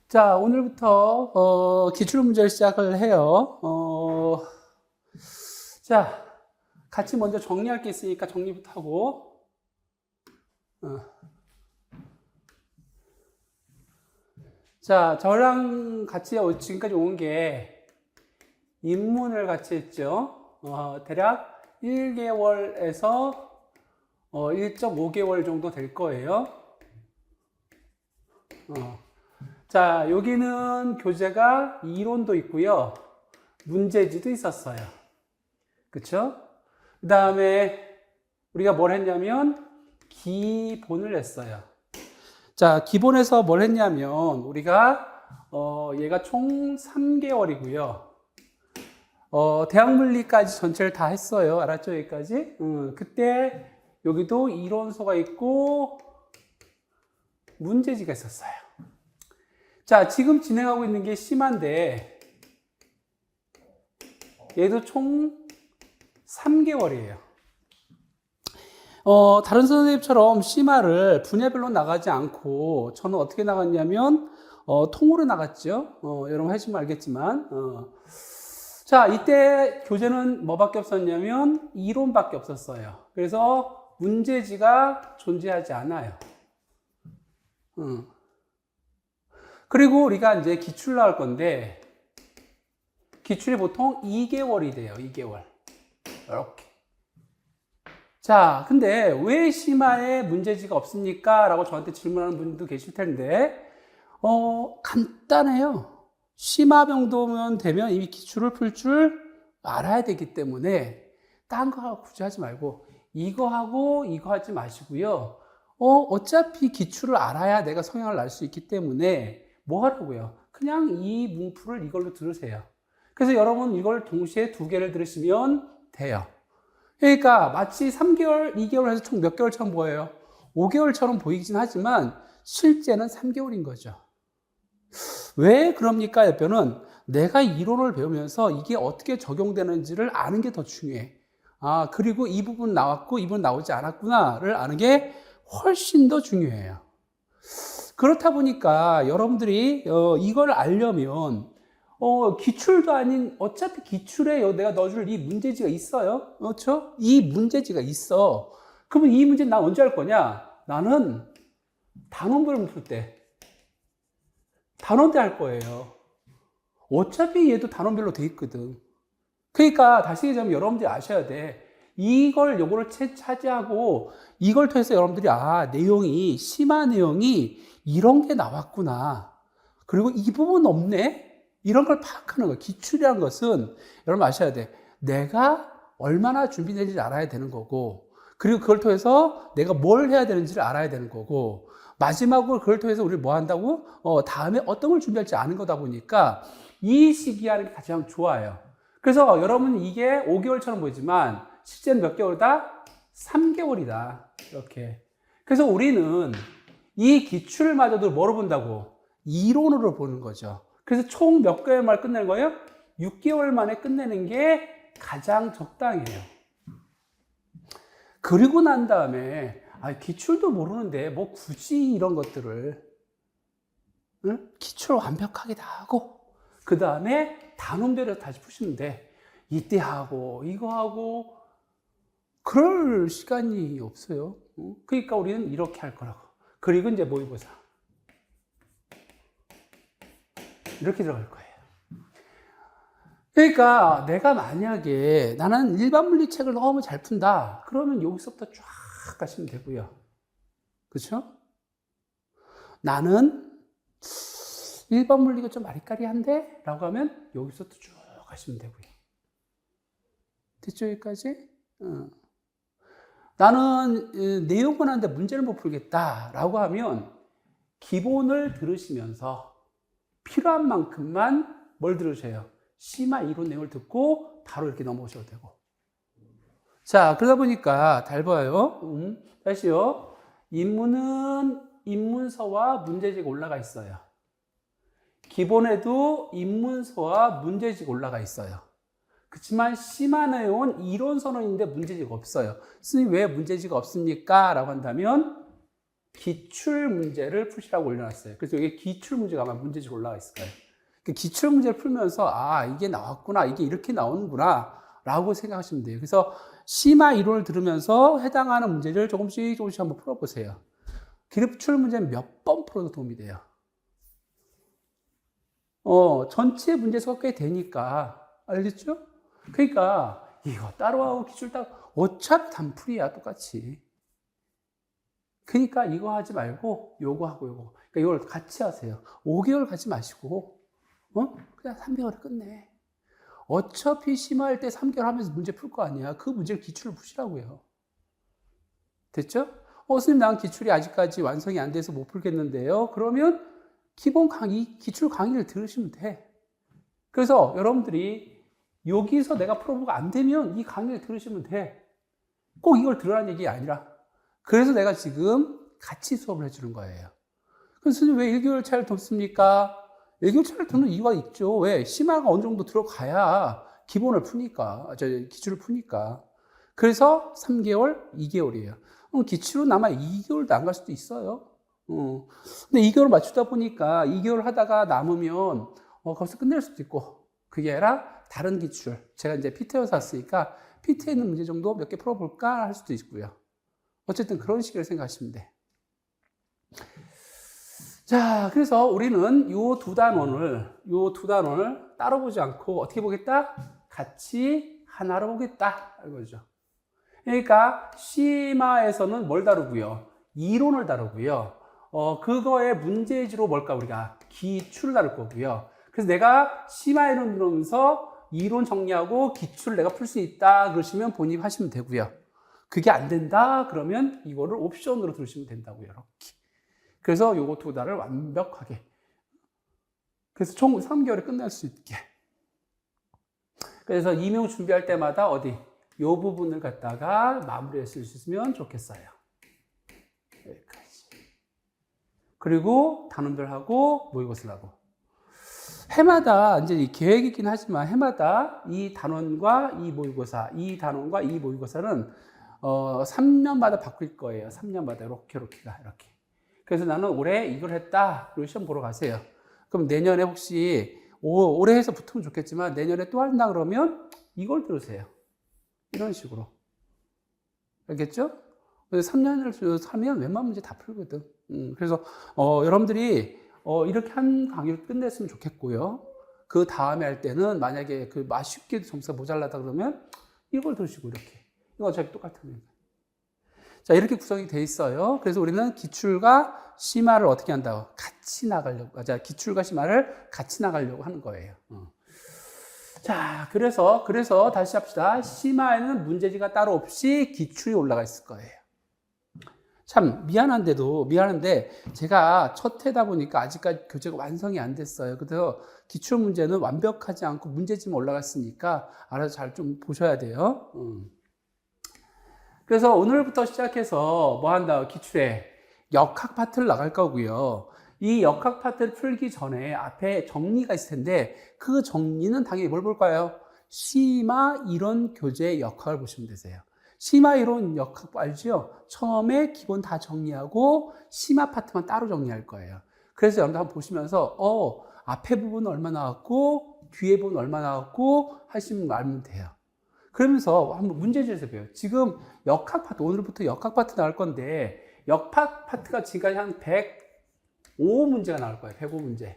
자, 오늘부터 기출 문제를 시작을 해요. 자, 같이 먼저 정리할 게 있으니까 정리부터 하고. 자, 저랑 같이 지금까지 온 게 입문을 같이 했죠. 대략 1개월에서 1.5개월 정도 될 거예요. 자, 여기는 교재가 이론도 있고요. 문제지도 있었어요. 그쵸? 그 다음에 우리가 뭘 했냐면 기본을 했어요. 자, 기본에서 뭘 했냐면 우리가 얘가 총 3개월이고요. 대학물리까지 전체를 다 했어요. 알았죠? 여기까지? 그때 여기도 이론서가 있고 문제지가 있었어요. 자, 지금 진행하고 있는 게 심한데 얘도 총 3개월이에요. 다른 선생님처럼 심화를 분야별로 나가지 않고 저는 어떻게 나갔냐면 통으로 나갔죠. 여러분 하시면 알겠지만 자, 이때 교재는 뭐밖에 없었냐면 이론밖에 없었어요. 그래서 문제지가 존재하지 않아요. 그리고 우리가 이제 기출 나올 건데 기출이 보통 2개월이 돼요. 2개월. 이렇게. 자, 근데 왜 심화에 문제지가 없습니까? 라고 저한테 질문하는 분도 계실 텐데 간단해요. 심화 정도면 되면 이미 기출을 풀 줄 알아야 되기 때문에 딴 거 굳이 하지 말고 이거 하고 이거 하지 마시고요. 어차피 기출을 알아야 내가 성향을 알 수 있기 때문에 뭐 하라고요? 그냥 이 문풀을 이걸로 들으세요. 그래서 여러분 이걸 동시에 2개를 들으시면 돼요. 그러니까 마치 3개월, 2개월 해서 총 몇 개월처럼 보여요? 5개월처럼 보이긴 하지만 실제는 3개월인 거죠. 왜 그럽니까? 옆에는 내가 이론을 배우면서 이게 어떻게 적용되는지를 아는 게 더 중요해. 아, 그리고 이 부분 나왔고 이 부분 나오지 않았구나를 아는 게 훨씬 더 중요해요. 그렇다 보니까 여러분들이 이걸 알려면 기출도 아닌 어차피 기출에 내가 넣어줄 이 문제지가 있어요. 그렇죠? 이 문제지가 있어. 그러면 이 문제는 나 언제 할 거냐? 나는 단원별로 풀 때. 단원 때 할 거예요. 어차피 얘도 단원별로 돼 있거든. 그러니까 다시 얘기하자면 여러분들이 아셔야 돼. 요거를 차지하고 이걸 통해서 여러분들이 내용이 심화 내용이 이런 게 나왔구나. 그리고 이 부분 없네. 이런 걸 파악하는 거예요. 기출이라는 것은 여러분 아셔야 돼. 내가 얼마나 준비되는지 알아야 되는 거고, 그리고 그걸 통해서 내가 뭘 해야 되는지를 알아야 되는 거고, 마지막으로 그걸 통해서 우리 뭐 한다고? 다음에 어떤 걸 준비할지 아는 거다 보니까 이 시기에 하는 게 가장 좋아요. 그래서 여러분 이게 5개월처럼 보이지만 실제는 몇 개월이다? 3개월이다. 이렇게. 그래서 우리는 이 기출마저도 뭐로 본다고? 이론으로 보는 거죠. 그래서 총 몇 개월 만에 끝내는 거예요? 6개월 만에 끝내는 게 가장 적당해요. 그리고 난 다음에 기출도 모르는데 뭐 굳이 이런 것들을 기출 완벽하게 다 하고 그 다음에 단원별로 다시 푸시면 돼. 이때 하고 이거 하고 그럴 시간이 없어요. 그러니까 우리는 이렇게 할 거라고. 그리고 이제 모의고사 이렇게 들어갈 거예요. 그러니까 내가 만약에 나는 일반 물리 책을 너무 잘 푼다. 그러면 여기서부터 쫙 가시면 되고요. 그렇죠? 나는 일반 물리가 좀 아리까리한데? 라고 하면 여기서부터 쭉 가시면 되고요. 됐죠? 여기까지? 나는 내용은 하는데 문제를 못 풀겠다. 라고 하면 기본을 들으시면서 필요한 만큼만 뭘 들으셔요? 심화 이론 내용을 듣고 바로 이렇게 넘어오셔도 되고. 자, 그러다 보니까 잘 봐요. 다시요. 입문은 입문서와 문제지가 올라가 있어요. 기본에도 입문서와 문제지가 올라가 있어요. 그렇지만 심화 내용은 이론서는 있는데 문제지가 없어요. 선생님 왜 문제지가 없습니까? 라고 한다면 기출 문제를 푸시라고 올려놨어요. 그래서 여기 기출 문제가 아마 문제지로 올라가 있을 거예요. 그 기출 문제를 풀면서 아, 이게 나왔구나, 이게 이렇게 나오는구나 라고 생각하시면 돼요. 그래서 심화 이론을 들으면서 해당하는 문제를 조금씩 한번 풀어보세요. 기출 문제는 몇 번 풀어도 도움이 돼요. 전체 문제수가 꽤 되니까. 알겠죠? 그러니까 이거 따로하고 기출 따로 어차피 단풀이야, 똑같이. 그러니까 이거 하지 말고 요거 하고 요거. 그러니까 이걸 같이 하세요. 5개월 가지 마시고 그냥 3개월에 끝내. 어차피 심화할 때 3개월 하면서 문제 풀 거 아니야. 그 문제를 기출을 푸시라고요. 됐죠? 선생님, 난 기출이 아직까지 완성이 안 돼서 못 풀겠는데요. 그러면 기본 강의, 기출 강의를 들으시면 돼. 그래서 여러분들이 여기서 내가 풀어보고 안 되면 이 강의를 들으시면 돼. 꼭 이걸 들으라는 얘기 아니라. 그래서 내가 지금 같이 수업을 해주는 거예요. 그럼 선생님, 왜 1개월 차를 뒀습니까? 1개월 차를 두는 이유가 있죠. 왜? 심화가 어느 정도 들어가야 기본을 푸니까, 기출을 푸니까. 그래서 3개월, 2개월이에요. 기출은 아마 2개월도 안 갈 수도 있어요. 근데 2개월 맞추다 보니까 2개월 하다가 남으면 거기서 끝낼 수도 있고, 그게 아니라 다른 기출. 제가 이제 PT에서 왔으니까 PT에 있는 문제 정도 몇 개 풀어볼까 할 수도 있고요. 어쨌든 그런 식으로 생각하시면 돼. 자, 그래서 우리는 요 두 단원을 따로 보지 않고 어떻게 보겠다? 같이 하나로 보겠다. 이거죠. 그러니까 심화에서는 뭘 다루고요? 이론을 다루고요. 그거의 문제지로 뭘까? 우리가 기출을 다룰 거고요. 그래서 내가 심화 이론 들으면서 이론 정리하고 기출을 내가 풀 수 있다 그러시면 본입하시면 되고요. 그게 안 된다 그러면 이거를 옵션으로 들으시면 된다고요. 이렇게. 그래서 요거 두 달을 완벽하게. 그래서 총 3개월에 끝날 수 있게. 그래서 임용 준비할 때마다 어디? 요 부분을 갖다가 마무리했을 수 있으면 좋겠어요. 여기까지. 그리고 단원들하고 모의고사를 하고. 해마다 이제 계획이긴 하지만 해마다 이 단원과 이 모의고사, 이 단원과 이 모의고사는 3년마다 바뀔 거예요. 3년마다 이렇게가 이렇게. 그래서 나는 올해 이걸 했다. 그리고 시험 보러 가세요. 그럼 내년에 혹시 올해 해서 붙으면 좋겠지만 내년에 또 한다 그러면 이걸 들으세요. 이런 식으로. 알겠죠? 그래서 3년을 하면 웬만한 문제 다 풀거든. 그래서 여러분들이 이렇게 한 강의를 끝냈으면 좋겠고요. 그 다음에 할 때는 만약에 그 쉽게도 점수가 모자라다 그러면 이걸 들으시고 이렇게. 이거 어차피 똑같은 거예요. 자, 이렇게 구성이 돼 있어요. 그래서 우리는 기출과 심화를 어떻게 한다고? 같이 나가려고. 자, 기출과 심화를 같이 나가려고 하는 거예요. 자, 그래서 다시 합시다. 심화에는 문제지가 따로 없이 기출이 올라가 있을 거예요. 참 미안한데 제가 첫 해다 보니까 아직까지 교재가 완성이 안 됐어요. 그래서 기출 문제는 완벽하지 않고 문제지만 올라갔으니까 알아서 잘 좀 보셔야 돼요. 그래서 오늘부터 시작해서 뭐 한다? 기출에 역학 파트를 나갈 거고요. 이 역학 파트를 풀기 전에 앞에 정리가 있을 텐데 그 정리는 당연히 뭘 볼까요? 심화 이론 교재 역학을 보시면 되세요. 심화 이론 역학 알죠? 처음에 기본 다 정리하고 심화 파트만 따로 정리할 거예요. 그래서 여러분들 한번 보시면서 앞에 부분은 얼마 나왔고 뒤에 부분은 얼마 나왔고 하시면 알면 돼요. 그러면서 한번 문제지에서 배워요. 지금 역학 파트, 오늘부터 역학 파트 나올 건데 역학 파트가 지금까지 한 105문제가 나올 거예요. 105문제.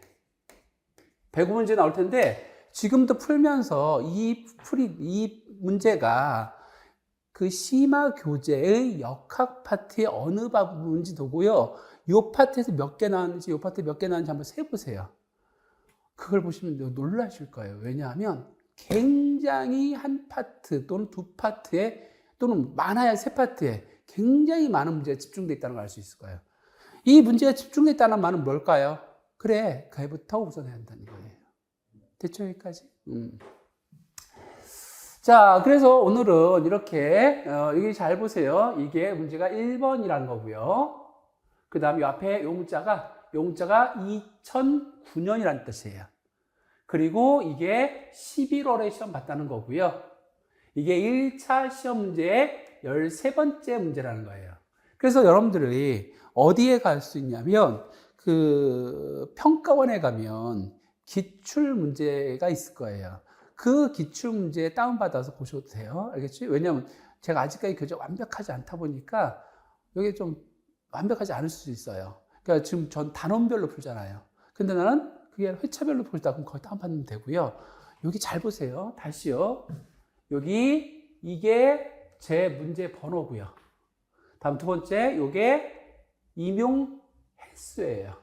105문제 나올 텐데 지금도 풀면서 이 문제가 그 심화 교재의 역학 파트의 어느 부분인지 보고요. 이 파트에서 몇 개 나왔는지, 이 파트에 몇 개 나왔는지 한번 세보세요. 그걸 보시면 놀라실 거예요. 왜냐하면 굉장히 한 파트 또는 두 파트에 또는 많아야 세 파트에 굉장히 많은 문제가 집중되어 있다는 걸 알 수 있을 거예요. 이 문제가 집중되어 있다는 말은 뭘까요? 그래, 그애부터 우선해야 한다는 거예요. 됐죠, 여기까지? 자, 그래서 오늘은 이렇게 여기 잘 보세요. 이게 문제가 1번이라는 거고요. 그 다음 이 앞에 요 문자가 2009년이라는 뜻이에요. 그리고 이게 11월에 시험 봤다는 거고요. 이게 1차 시험 문제의 13번째 문제라는 거예요. 그래서 여러분들이 어디에 갈 수 있냐면 그 평가원에 가면 기출 문제가 있을 거예요. 그 기출 문제 다운받아서 보셔도 돼요. 알겠지? 왜냐하면 제가 아직까지 교재가 완벽하지 않다 보니까 이게 좀 완벽하지 않을 수 있어요. 그러니까 지금 전 단원별로 풀잖아요. 근데 나는 그게 회차별로 풀다 그럼 거의 다운받으면 되고요. 여기 잘 보세요. 다시요. 여기 이게 제 문제 번호고요. 다음 두 번째 요게 임용 횟수예요.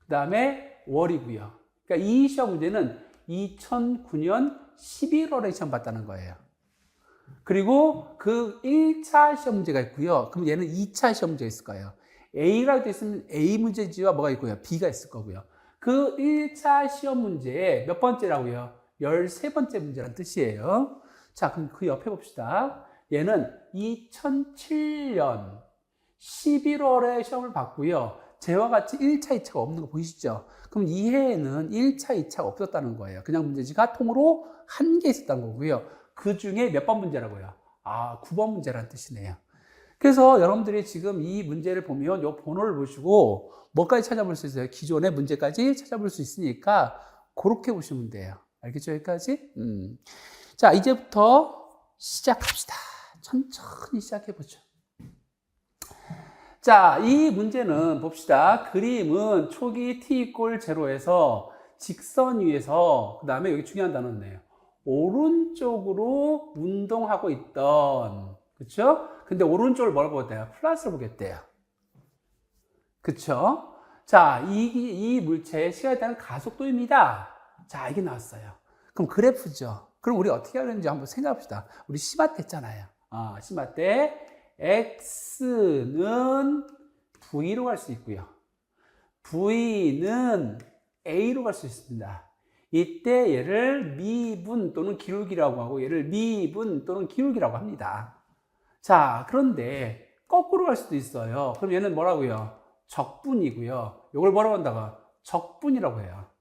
그 다음에 월이고요. 그러니까 이 시험 문제는 2009년 11월에 시험 봤다는 거예요. 그리고 그 1차 시험 문제가 있고요. 그럼 얘는 2차 시험 문제가 있을 거예요. A라고 되어 있으면 A 문제지와 뭐가 있고요. B가 있을 거고요. 그 1차 시험 문제의 몇 번째라고요? 13번째 문제란 뜻이에요. 자, 그럼 그 옆에 봅시다. 얘는 2007년 11월에 시험을 봤고요. 쟤와 같이 1차, 2차가 없는 거 보이시죠? 그럼 이 해에는 1차, 2차가 없었다는 거예요. 그냥 문제지가 통으로 한 개 있었다는 거고요. 그 중에 몇 번 문제라고요? 9번 문제라는 뜻이네요. 그래서 여러분들이 지금 이 문제를 보면 이 번호를 보시고 뭐까지 찾아볼 수 있어요? 기존의 문제까지 찾아볼 수 있으니까 그렇게 보시면 돼요. 알겠죠? 여기까지? 자, 이제부터 시작합시다. 천천히 시작해보죠. 자, 이 문제는 봅시다. 그림은 초기 t=0에서 직선 위에서 그 다음에 여기 중요한 단어네요. 오른쪽으로 운동하고 있던, 그쵸? 근데 오른쪽을 뭐라고 보겠대요? 플러스로 보겠대요. 그쵸? 자, 이 물체의 시간에 따른 가속도입니다. 자, 이게 나왔어요. 그럼 그래프죠. 그럼 우리 어떻게 하는지 한번 생각합시다. 우리 시마 때 했잖아요. 시마 때 x는 v로 갈 수 있고요. v는 a로 갈 수 있습니다. 이때 얘를 미분 또는 기울기라고 하고 얘를 미분 또는 기울기라고 합니다. 자, 그런데 거꾸로 갈 수도 있어요. 그럼 얘는 뭐라고요? 적분이고요. 이걸 뭐라고 한다고? 적분이라고 해요.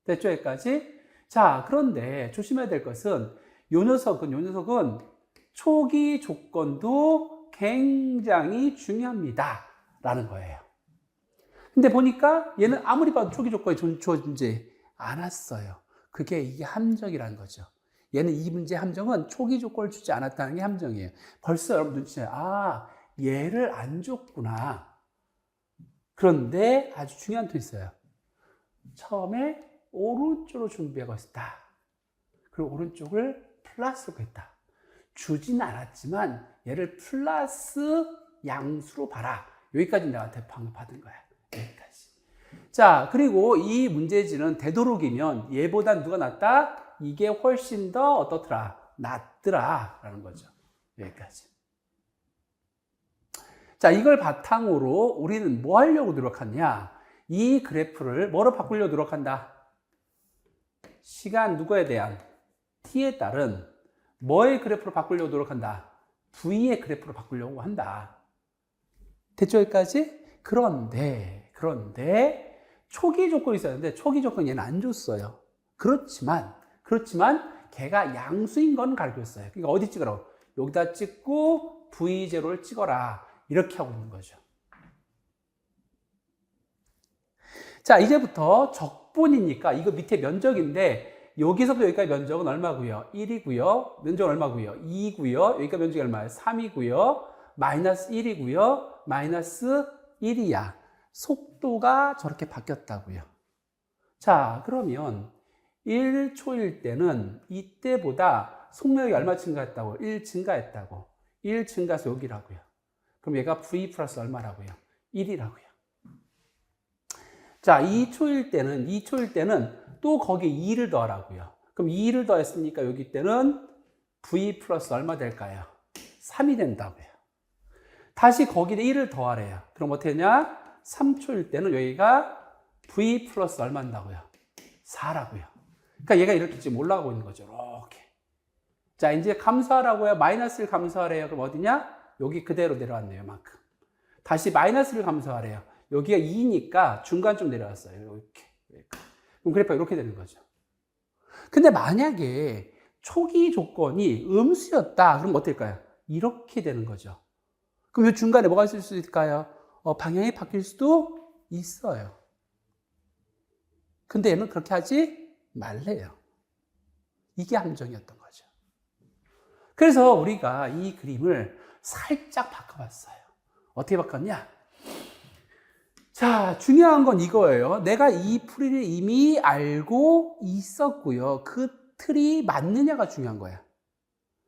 됐죠? 여기까지? 자, 그런데 조심해야 될 것은 요 녀석은 초기 조건도 굉장히 중요합니다. 라는 거예요. 근데 보니까 얘는 아무리 봐도 초기 조건이 주어지지 않았어요. 이게 함정이라는 거죠. 얘는 이 문제의 함정은 초기 조건을 주지 않았다는 게 함정이에요. 벌써 여러분 눈치채요. 얘를 안 줬구나. 그런데 아주 중요한 게 있어요. 처음에 오른쪽으로 준비하고 있었다. 그리고 오른쪽을 플러스로 했다. 주진 않았지만 얘를 플러스 양수로 봐라. 여기까지 나한테 방금 받은 거야. 여기까지. 자, 그리고 이 문제지는 되도록이면 얘보단 누가 낫다? 이게 훨씬 더 어떻더라? 낫더라. 라는 거죠. 여기까지. 자, 이걸 바탕으로 우리는 뭐 하려고 노력하냐? 이 그래프를 뭐로 바꾸려고 노력한다? 시간 누구에 대한? t에 따른 뭐의 그래프로 바꾸려고 노력한다? v의 그래프로 바꾸려고 한다. 됐죠? 여기까지? 그런데 초기 조건이 있었는데 초기 조건 얘는 안 줬어요. 그렇지만 걔가 양수인 건 가르쳐 줬어요. 그러니까 어디 찍으라고? 여기다 찍고 v0를 찍어라. 이렇게 하고 있는 거죠. 자, 이제부터 적분이니까 이거 밑에 면적인데 여기서부터 여기까지 면적은 얼마고요? 1이고요. 면적은 얼마고요? 2고요. 여기까지 면적이 얼마예요? 3이고요. 마이너스 1이고요. 마이너스 1이야. 속도가 저렇게 바뀌었다고요. 자, 그러면 1초일 때는 이때보다 속력이 얼마 증가했다고? 1 증가했다고. 1 증가해서 여기라고요. 그럼 얘가 v 플러스 얼마라고요? 1이라고요. 자, 2초일 때는 또 거기에 2를 더하라고요. 그럼 2를 더했으니까 여기 때는 v 플러스 얼마 될까요? 3이 된다고요. 다시 거기에 1을 더하래요. 그럼 어떻게 되냐? 3초일 때는 여기가 v 플러스 얼마 한다고요? 4라고요. 그러니까 얘가 이렇게 지금 올라가고 있는 거죠. 이렇게. 자, 이제 감소하라고요. 마이너스를 감소하래요. 그럼 어디냐? 여기 그대로 내려왔네요. 만큼. 다시 마이너스를 감소하래요. 여기가 2니까 중간 좀 내려왔어요. 이렇게. 그럼 그래프가 이렇게 되는 거죠. 근데 만약에 초기 조건이 음수였다. 그럼 어떨까요? 이렇게 되는 거죠. 그럼 이 중간에 뭐가 있을 수 있을까요? 방향이 바뀔 수도 있어요. 근데 얘는 그렇게 하지 말래요. 이게 함정이었던 거죠. 그래서 우리가 이 그림을 살짝 바꿔봤어요. 어떻게 바꿨냐? 자, 중요한 건 이거예요. 내가 이 풀이를 이미 알고 있었고요. 그 틀이 맞느냐가 중요한 거야.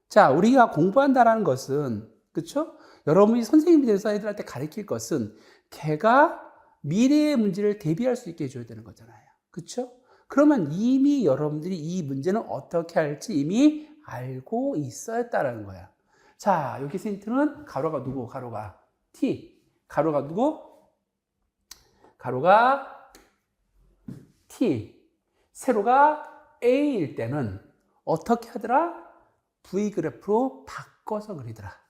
자, 우리가 공부한다라는 것은, 그쵸? 여러분이 선생님이 돼서 애들한테 가르칠 것은 걔가 미래의 문제를 대비할 수 있게 해줘야 되는 거잖아요. 그쵸? 그러면 이미 여러분들이 이 문제는 어떻게 할지 이미 알고 있어야했다라는 거야. 자, 여기 힌트는 가로가 누구? 가로가 T. 가로가 누구? 가로가 T. 세로가 A일 때는 어떻게 하더라? V 그래프로 바꿔서 그리더라.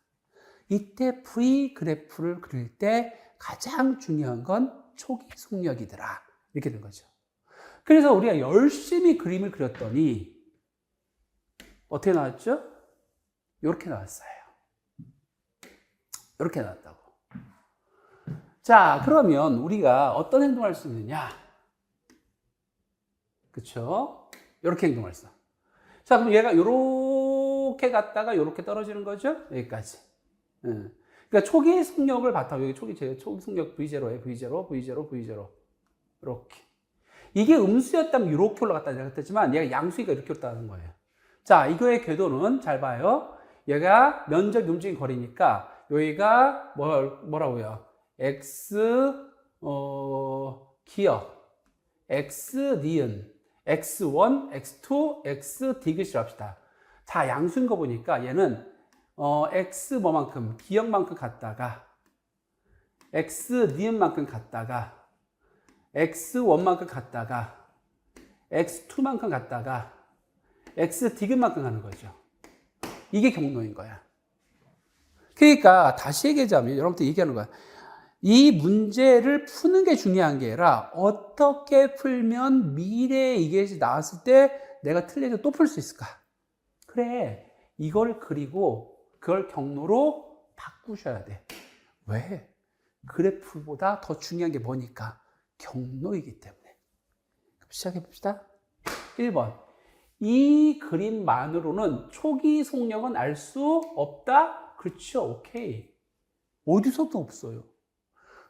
이때 V 그래프를 그릴 때 가장 중요한 건 초기 속력이더라. 이렇게 된 거죠. 그래서 우리가 열심히 그림을 그렸더니 어떻게 나왔죠? 이렇게 나왔어요. 이렇게 나왔다고. 자, 그러면 우리가 어떤 행동을 할 수 있느냐? 그쵸? 이렇게 행동할 수 있어. 자, 그럼 얘가 이렇게 갔다가 이렇게 떨어지는 거죠? 여기까지. 그러니까 초기 속력을 바탕, 여기 초기 속력 V0에 V0, V0, V0. 이렇게. 이게 음수였다면 이렇게 올라갔다 내렸지만 얘가 양수니까 이렇게 올라가는 거예요. 자, 이거의 궤도는 잘 봐요. 얘가 면적이 움직인 거리니까 여기가 뭐라고요? X 기억, X 니은, X1, X2, X 디귿이라 합시다. 자, 양수인 거 보니까 얘는 X 뭐만큼, 기억만큼 갔다가 X 니은만큼 갔다가 X1만큼 갔다가 X2만큼 갔다가 X 디귿만큼 가는 거죠. 이게 경로인 거야. 그러니까 다시 얘기하자면 여러분들 얘기하는 거야. 이 문제를 푸는 게 중요한 게 아니라 어떻게 풀면 미래에 이게 나왔을 때 내가 틀려도 또 풀 수 있을까? 그래, 이걸 그리고 그걸 경로로 바꾸셔야 돼. 왜? 그래프보다 더 중요한 게 뭐니까? 경로이기 때문에. 시작해 봅시다. 1번. 이 그림만으로는 초기 속력은 알 수 없다? 그렇죠. 오케이. 어디서도 없어요.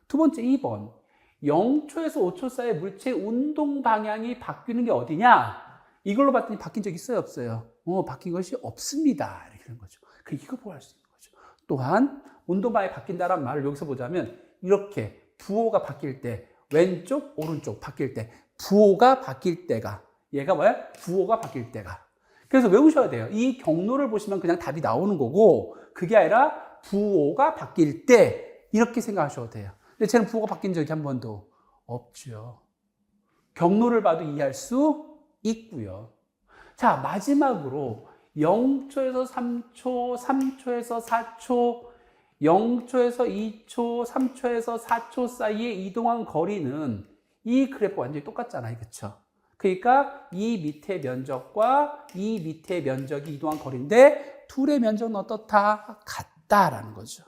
두 번째 2번. 0초에서 5초 사이에 물체의 운동 방향이 바뀌는 게 어디냐? 이걸로 봤더니 바뀐 적 있어요? 없어요? 바뀐 것이 없습니다. 이렇게 되는 거죠. 이거 보고 할 수 있는 거죠. 또한 운동 방향이 바뀐다는 말을 여기서 보자면 이렇게 부호가 바뀔 때 왼쪽, 오른쪽 바뀔 때 부호가 바뀔 때가 얘가 뭐야? 부호가 바뀔 때가. 그래서 외우셔야 돼요. 이 경로를 보시면 그냥 답이 나오는 거고 그게 아니라 부호가 바뀔 때 이렇게 생각하셔도 돼요. 근데 쟤는 부호가 바뀐 적이 한 번도 없죠. 경로를 봐도 이해할 수 있고요. 자, 마지막으로 0초에서 3초, 3초에서 4초, 0초에서 2초, 3초에서 4초 사이에 이동한 거리는 이 그래프 완전히 똑같잖아요. 그렇죠? 그러니까 이 밑에 면적과 이 밑에 면적이 이동한 거리인데 둘의 면적은 어떻다? 같다라는 거죠.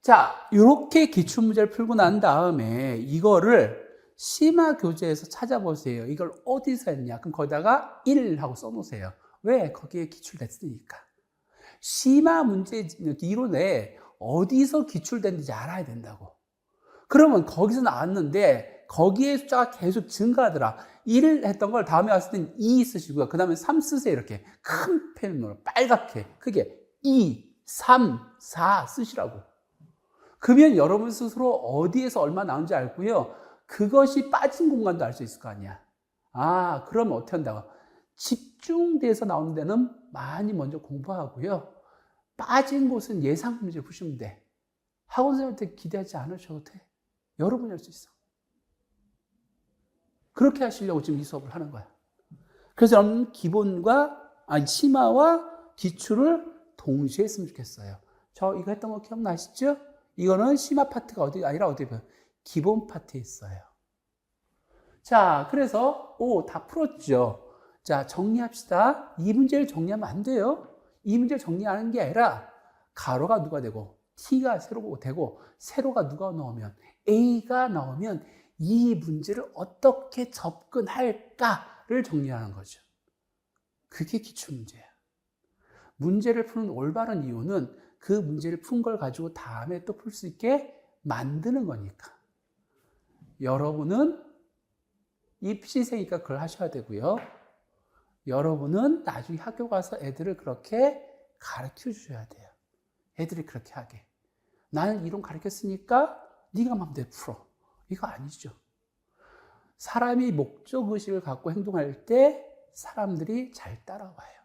자, 이렇게 기출문제를 풀고 난 다음에 이거를 심화 교재에서 찾아보세요. 이걸 어디서 했냐? 그럼 거기다가 1 하고 써놓으세요. 왜? 거기에 기출됐으니까. 심화 문제 이론에 어디서 기출됐는지 알아야 된다고. 그러면 거기서 나왔는데 거기에 숫자가 계속 증가하더라. 1 했던 걸 다음에 왔을 땐 2 쓰시고요. 그 다음에 3 쓰세요. 이렇게 큰 펜으로 빨갛게 크게 2, 3, 4 쓰시라고. 그러면 여러분 스스로 어디에서 얼마 나온지 알고요. 그것이 빠진 공간도 알 수 있을 거 아니야. 아, 그러면 어떻게 한다고? 집중돼서 나오는 데는 많이 먼저 공부하고요. 빠진 곳은 예상 문제 푸시면 돼. 학원 선생님한테 기대하지 않으셔도 돼. 여러분이 할 수 있어. 그렇게 하시려고 지금 이 수업을 하는 거야. 그래서 여러분 심화와 기출을 동시에 했으면 좋겠어요. 저 이거 했던 거 기억나시죠? 이거는 심화 파트가 어디 아니라 어디 보면 기본 파트에 있어요. 자, 그래서 다 풀었죠. 자, 정리합시다. 이 문제를 정리하면 안 돼요. 이 문제를 정리하는 게 아니라 가로가 누가 되고 t가 세로가 되고 세로가 누가 나오면 a가 나오면 이 문제를 어떻게 접근할까를 정리하는 거죠. 그게 기출문제야. 문제를 푸는 올바른 이유는 그 문제를 푼 걸 가지고 다음에 또 풀 수 있게 만드는 거니까. 여러분은 입시생이니까 그걸 하셔야 되고요. 여러분은 나중에 학교 가서 애들을 그렇게 가르쳐 주셔야 돼요. 애들이 그렇게 하게. 나는 이론 가르쳤으니까 네가 마음대로 풀어. 이거 아니죠. 사람이 목적의식을 갖고 행동할 때 사람들이 잘 따라와요.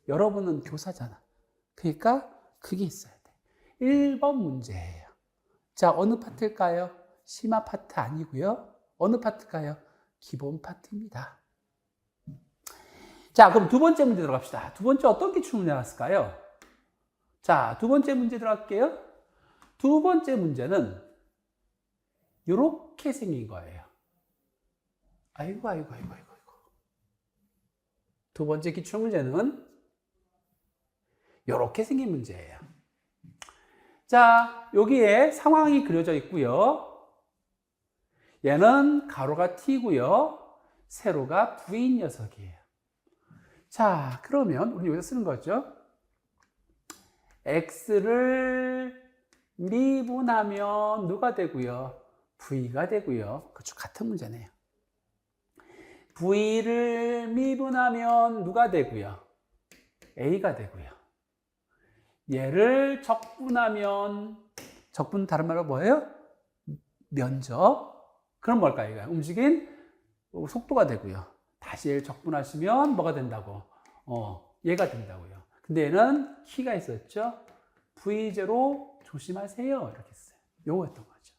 여러분은 교사잖아. 그러니까 그게 있어야 돼. 1번 문제예요. 자, 어느 파트일까요? 심화 파트 아니고요. 어느 파트일까요? 기본 파트입니다. 자, 그럼 두 번째 문제 들어갑시다. 두 번째 어떤 기출문제 나왔을까요? 자, 두 번째 문제 들어갈게요. 두 번째 문제는 이렇게 생긴 거예요. 아이고. 두 번째 기출문제는 이렇게 생긴 문제예요. 자, 여기에 상황이 그려져 있고요. 얘는 가로가 t고요. 세로가 v인 녀석이에요. 자, 그러면 우리 여기서 쓰는 거죠. x를 미분하면 누가 되고요? v가 되고요. 그렇죠. 같은 문제네요. v를 미분하면 누가 되고요? a가 되고요. 얘를 적분하면, 적분 다른 말로 뭐예요? 면적. 그럼 뭘까요? 이거 움직인 속도가 되고요. 다시 얘를 적분하시면 뭐가 된다고? 얘가 된다고요. 근데 얘는 키가 있었죠? V0 조심하세요. 이렇게 했어요. 요거였던 거죠.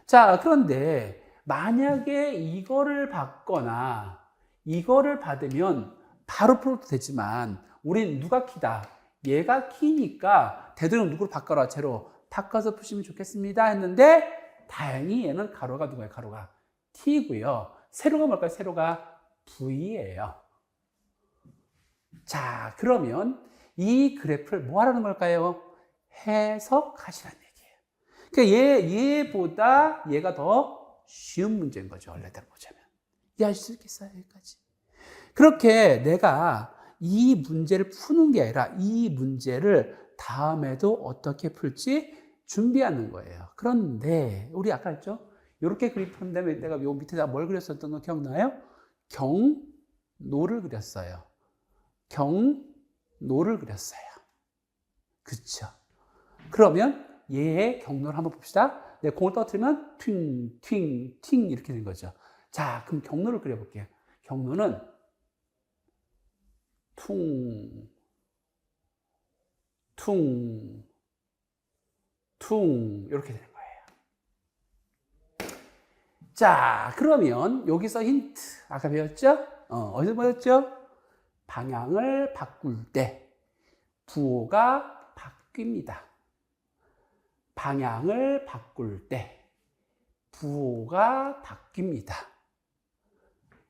자, 그런데 만약에 이거를 받거나 이거를 받으면 바로 풀어도 되지만 우린 누가 키다? 얘가 키니까 되도록 누구를 바꿔라? 제로 바꿔서 푸시면 좋겠습니다 했는데 다행히 얘는 가로가 누구예요? 가로가 t고요. 세로가 뭘까요? 세로가 v예요. 자, 그러면 이 그래프를 뭐 하라는 걸까요? 해석하시라는 얘기예요. 그러니까 얘보다 얘가 더 쉬운 문제인 거죠. 원래대로 보자면. 이해하실 수 있겠어요? 여기까지. 그렇게 내가 이 문제를 푸는 게 아니라 이 문제를 다음에도 어떻게 풀지 준비하는 거예요. 그런데 우리 아까 했죠? 이렇게 그림 푸는 다음에 내가 요 밑에다 뭘 그렸었던 거 기억나요? 경로를 그렸어요. 경로를 그렸어요. 그쵸? 그러면 얘의 경로를 한번 봅시다. 내가 공을 떨어뜨리면 팅 이렇게 된 거죠. 자, 그럼 경로를 그려볼게요. 경로는 퉁 이렇게 되는 거예요. 자, 그러면 여기서 힌트 아까 배웠죠? 어디서 배웠죠? 방향을 바꿀 때 부호가 바뀝니다. 방향을 바꿀 때 부호가 바뀝니다.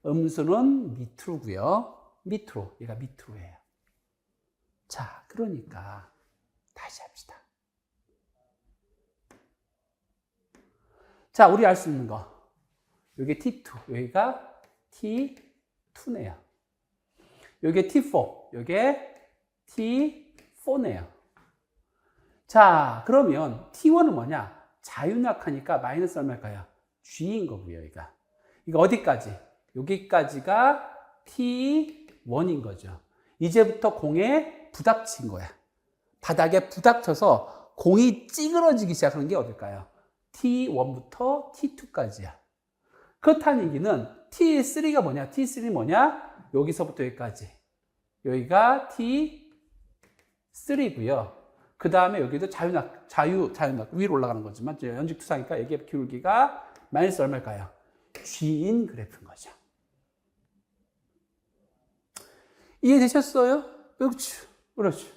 음수는 밑으로고요. 밑으로, 얘가 밑으로예요. 자, 그러니까 다시 합시다. 자, 우리 알 수 있는 거. 여기 T2, 여기가 T2네요. 여기 T4, 여기 T4네요. 자, 그러면 T1은 뭐냐? 자유낙하니까 마이너스 얼마일까요? G인 거고요, 여기가. 이거 어디까지? 여기까지가 T1인 거죠. 이제부터 공에 부닥친 거야. 바닥에 부닥쳐서 공이 찌그러지기 시작하는 게 어딜까요? T1부터 T2까지야. 그렇다는 얘기는 T3가 뭐냐? T3는 뭐냐? 여기서부터 여기까지. 여기가 T3고요. 그 다음에 여기도 자유낙 위로 올라가는 거지만 연직투사니까 여기에 기울기가 마이너스 얼마일까요? G인 그래프인 거죠. 이해되셨어요? 그렇죠.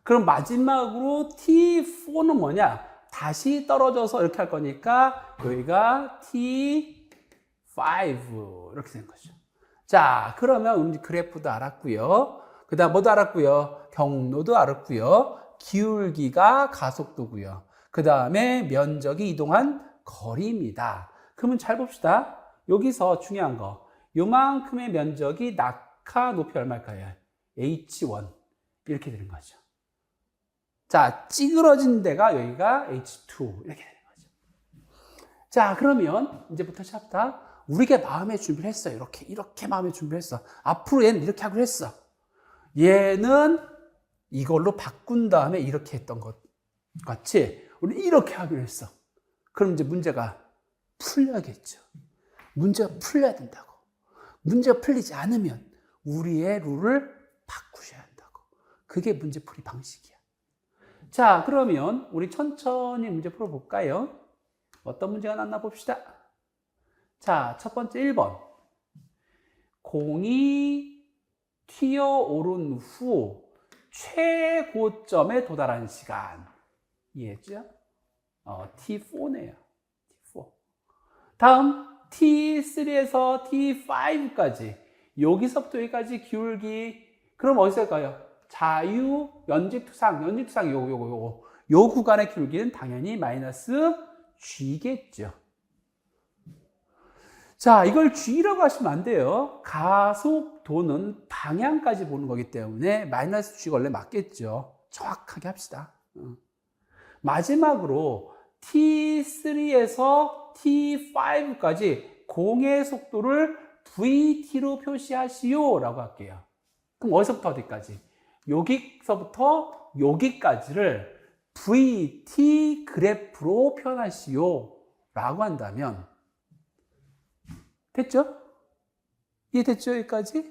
그럼 마지막으로 T4는 뭐냐? 다시 떨어져서 이렇게 할 거니까 여기가 T5 이렇게 된 거죠. 자, 그러면 그래프도 알았고요. 그 다음 뭐도 알았고요. 경로도 알았고요. 기울기가 가속도고요. 그 다음에 면적이 이동한 거리입니다. 그러면 잘 봅시다. 여기서 중요한 거. 요만큼의 면적이 낙하 높이 얼마일까요? H1. 이렇게 되는 거죠. 자, 찌그러진 데가 여기가 H2. 이렇게 되는 거죠. 자, 그러면 이제부터 시작합니다. 우리가 마음의 준비를 했어요. 이렇게 마음의 준비를 했어. 앞으로 얘는 이렇게 하기로 했어. 얘는 이걸로 바꾼 다음에 이렇게 했던 것 같이 우리 이렇게 하기로 했어. 그럼 이제 문제가 풀려야겠죠. 문제가 풀려야 된다고. 문제가 풀리지 않으면 우리의 룰을 바꾸셔야 한다고. 그게 문제풀이 방식이야. 자, 그러면 우리 천천히 문제 풀어볼까요? 어떤 문제가 났나 봅시다. 자, 첫 번째 1번. 공이 튀어오른 후 최고점에 도달한 시간. 이해했죠? T4네요. T4. 다음 T3에서 T5까지 여기서부터 여기까지 기울기. 그럼 어디서 할까요? 자유 연집투상 요 구간의 기울기는 당연히 마이너스 G겠죠. 자, 이걸 G라고 하시면 안 돼요. 가속도는 방향까지 보는 거기 때문에 마이너스 G가 원래 맞겠죠. 정확하게 합시다. 마지막으로 T3에서 T5까지 공의 속도를 VT로 표시하시오 라고 할게요. 그럼 어디서부터 어디까지? 여기서부터 여기까지를 VT 그래프로 표현하시오 라고 한다면 됐죠? 이해됐죠? 여기까지?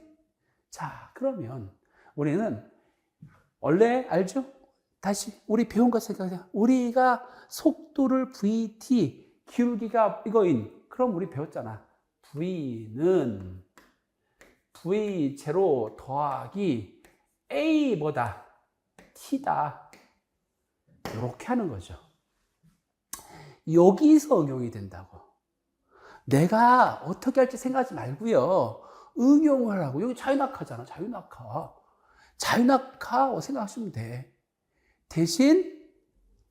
자, 그러면 우리는 원래 알죠? 다시 우리 배운 거 생각해요. 우리가 속도를 VT, 기울기가 이거인. 그럼 우리 배웠잖아. V는 V0 더하기 A보다 T다. 이렇게 하는 거죠. 여기서 응용이 된다고. 내가 어떻게 할지 생각하지 말고요. 응용을 하라고. 여기 자유낙하잖아. 자유낙하 생각하시면 돼. 대신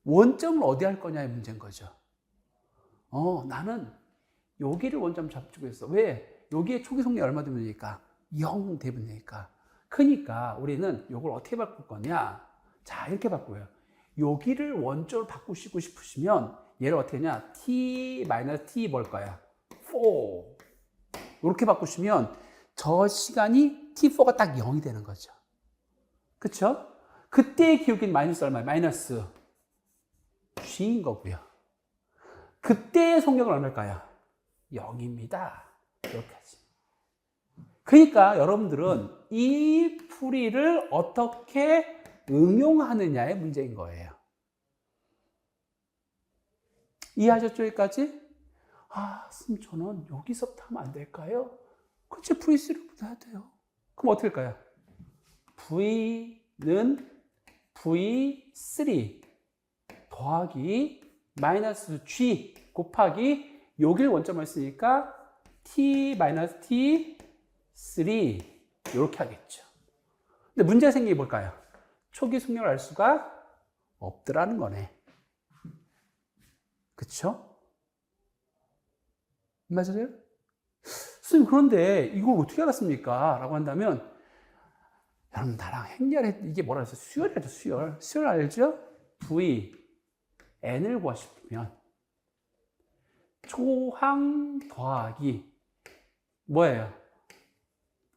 원점을 어디 할 거냐의 문제인 거죠. 나는 여기를 원점 잡고 있어. 왜? 여기에 초기 속력이 얼마 되면 되니까 0 되면 되니까. 그러니까 우리는 이걸 어떻게 바꿀 거냐? 자, 이렇게 바꿔요. 여기를 원점으로 바꾸시고 싶으시면 얘를 어떻게 하냐? T-T 뭘 거야? 4. 이렇게 바꾸시면 저 시간이 T4가 딱 0이 되는 거죠. 그쵸? 그때의 기울기는 마이너스 얼마예요? 마이너스 G인 거고요. 그때의 속력은 얼마일까요? 0입니다. 이렇게 하지. 그러니까 여러분들은 이 풀이를 어떻게 응용하느냐의 문제인 거예요. 이해하셨죠? 여기까지? 선생님 저는 여기서부터 하면 안 될까요? 그치, V3부터 해야 돼요. 그럼 어떻게 할까요? V는 V3 더하기 마이너스 G 곱하기 여길 원점을 쓰니까 T-T3 이렇게 하겠죠. 근데 문제가 생긴 게 뭘까요? 초기 속력을 알 수가 없더라는 거네. 그쵸? 맞아요? 선생님 그런데 이걸 어떻게 알았습니까? 라고 한다면 여러분 나랑 행렬에 이게 뭐라 해서 수열이죠. 수열 알죠? V N을 구하시면 초항 더하기 뭐예요?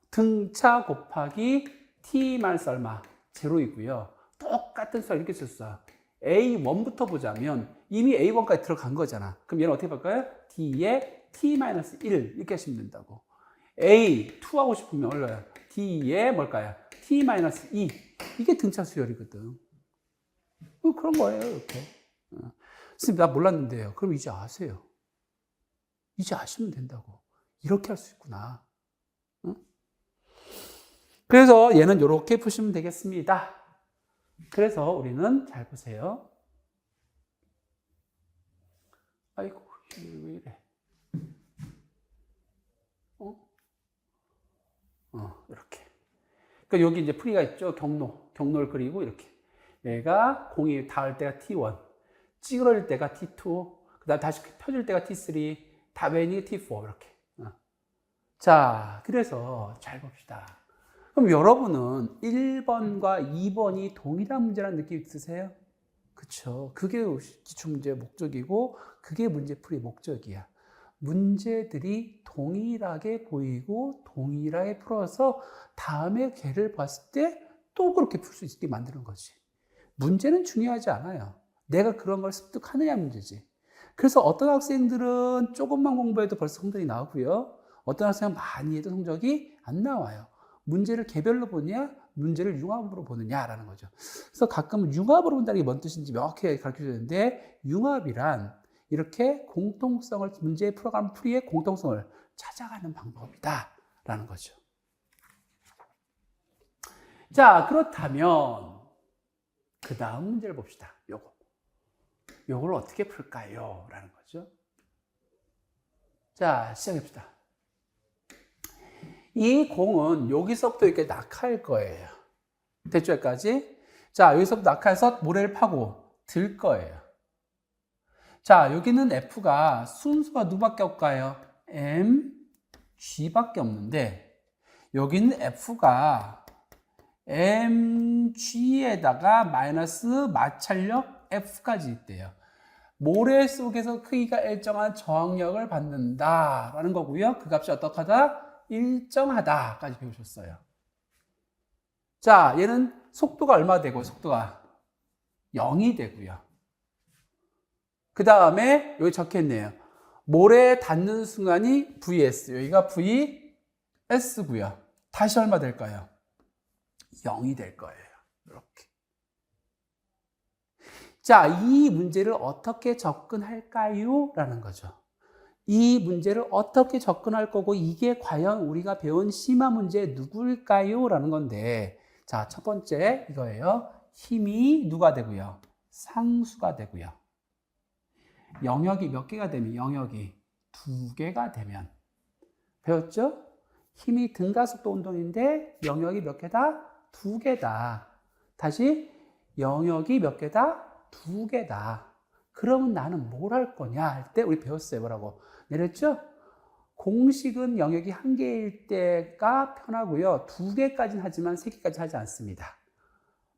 등차 곱하기 T 마이너스 얼마? 제로이고요. 똑같은 수를 이렇게 썼어요. A1부터 보자면 이미 A1까지 들어간 거잖아. 그럼 얘는 어떻게 볼까요? D에 T-1 이렇게 하시면 된다고. A2 하고 싶으면 얼마요? D에 뭘까요? T-2 이게 등차 수열이거든. 그런 거예요. 이렇게. 선생님 나 몰랐는데요. 그럼 이제 아세요. 이제 아시면 된다고. 이렇게 할 수 있구나. 응? 그래서 얘는 이렇게 푸시면 되겠습니다. 그래서 우리는 잘 보세요. 아이고 왜 이래? 이렇게. 그러니까 여기 이제 풀이가 있죠. 경로를 그리고 이렇게. 얘가 공이 닿을 때가 T1, 찌그러질 때가 T2, 그 다음 다시 펴질 때가 T3, 다변이 T4 이렇게. 자, 그래서 잘 봅시다. 그럼 여러분은 1번과 2번이 동일한 문제라는 느낌 드세요? 그쵸. 그게 기출문제의 목적이고 그게 문제풀이 목적이야. 문제들이 동일하게 보이고 동일하게 풀어서 다음에 걔를 봤을 때 또 그렇게 풀 수 있게 만드는 거지. 문제는 중요하지 않아요. 내가 그런 걸 습득하느냐 문제지. 그래서 어떤 학생들은 조금만 공부해도 벌써 성적이 나오고요. 어떤 학생은 많이 해도 성적이 안 나와요. 문제를 개별로 보느냐, 문제를 융합으로 보느냐라는 거죠. 그래서 가끔은 융합으로 본다는 게 뭔 뜻인지 명확하게 가르쳐 주는데, 융합이란 이렇게 공통성을, 문제에 풀어가는 풀이의 공통성을 찾아가는 방법이다라는 거죠. 자, 그렇다면 그 다음 문제를 봅시다. 요걸 어떻게 풀까요? 라는 거죠. 자, 시작해봅시다. 이 공은 여기서부터 이렇게 낙하할 거예요. 됐죠? 여기까지? 자, 여기서부터 낙하해서 모래를 파고 들 거예요. 자, 여기는 F가 순수가 누구밖에 없을까요? M, G밖에 없는데, 여기는 F가 mg에다가 마이너스 마찰력 f까지 있대요. 모래 속에서 크기가 일정한 저항력을 받는다라는 거고요. 그 값이 어떡하다? 일정하다까지 배우셨어요. 자, 얘는 속도가 얼마 되고 속도가 0이 되고요. 그 다음에 여기 적혀있네요. 모래에 닿는 순간이 vs, 여기가 vs고요. 다시 얼마 될까요? 0이 될 거예요. 이렇게. 자, 이 문제를 어떻게 접근할까요? 라는 거죠. 이 문제를 어떻게 접근할 거고 이게 과연 우리가 배운 심화 문제 누구일까요? 라는 건데, 자, 첫 번째 이거예요. 힘이 누가 되고요? 상수가 되고요. 영역이 몇 개가 되면? 영역이 2개가 되면. 배웠죠? 힘이 등가속도 운동인데 영역이 몇 개다? 2개다. 다시 영역이 몇 개다? 2개다. 그러면 나는 뭘 할 거냐 할 때 우리 배웠어요. 뭐라고? 내렸죠? 공식은 영역이 1개일 때가 편하고요. 2개까지는 하지만 3개까지 하지 않습니다.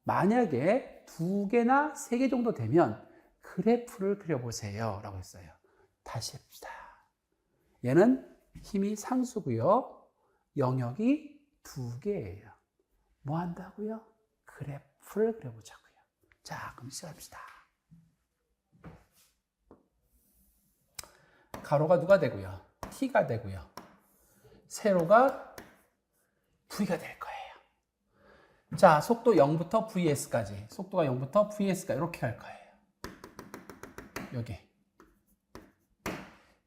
만약에 2개나 3개 정도 되면 그래프를 그려보세요. 라고 했어요. 다시 해봅시다. 얘는 힘이 상수고요. 영역이 2개예요. 뭐 한다고요? 그래프를 그려보자고요. 자, 그럼 시작합시다. 가로가 누가 되고요? t가 되고요. 세로가 v가 될 거예요. 자, 속도 0부터 vs까지. 속도가 0부터 vs까지 이렇게 갈 거예요. 여기.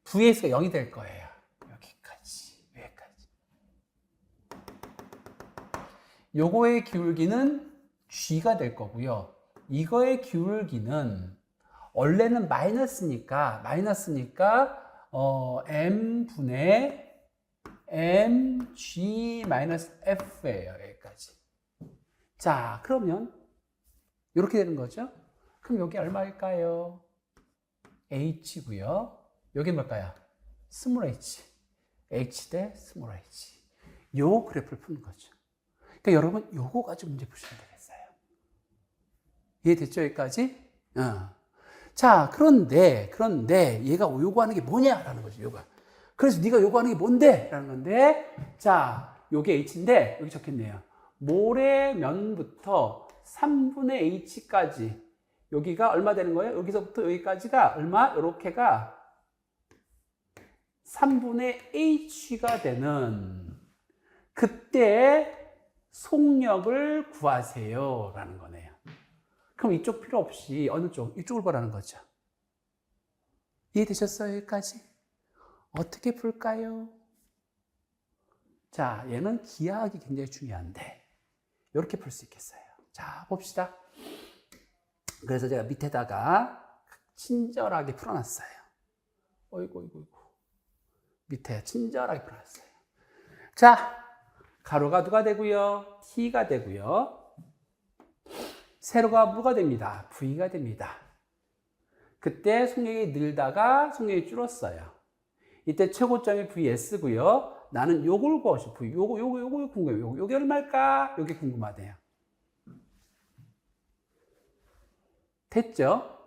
vs가 0이 될 거예요. 여기까지. 여기까지. 요거의 기울기는 g가 될 거고요. 이거의 기울기는 원래는 마이너스니까 m분의 mg-f예요. 여기까지. 자, 그러면 이렇게 되는 거죠. 그럼 여기 얼마일까요? h고요. 여기 뭘까요? 스몰 h. h 대 스몰 h. 요 그래프를 푸는 거죠. 그러니까 여러분 요거 가지고 문제 푸시면 되겠어요. 이해됐죠? 여기까지? 자, 그런데 얘가 요구하는 게 뭐냐라는 거죠. 요거. 그래서 네가 요구하는 게 뭔데? 라는 건데, 자, 요게 h인데 여기 적혔네요. 모래면부터 3분의 h까지 여기가 얼마 되는 거예요? 여기서부터 여기까지가 얼마? 요렇게가 3분의 h가 되는 그때 속력을 구하세요 라는 거네요. 그럼 이쪽 필요 없이 어느 쪽? 이쪽을 보라는 거죠. 이해되셨어요? 여기까지? 어떻게 풀까요? 자, 얘는 기하학이 굉장히 중요한데 이렇게 풀 수 있겠어요. 자, 봅시다. 그래서 제가 밑에다가 친절하게 풀어놨어요. 어이구. 밑에 친절하게 풀어놨어요. 자, 가로가 누가 되고요? t가 되고요. 세로가 뭐가 됩니다? V가 됩니다. 그때 속력이 늘다가 속력이 줄었어요. 이때 최고점이 VS고요. 나는 요걸 구하고 싶어요. 요거 궁금해요. 요게 얼마일까? 요게 궁금하대요. 됐죠?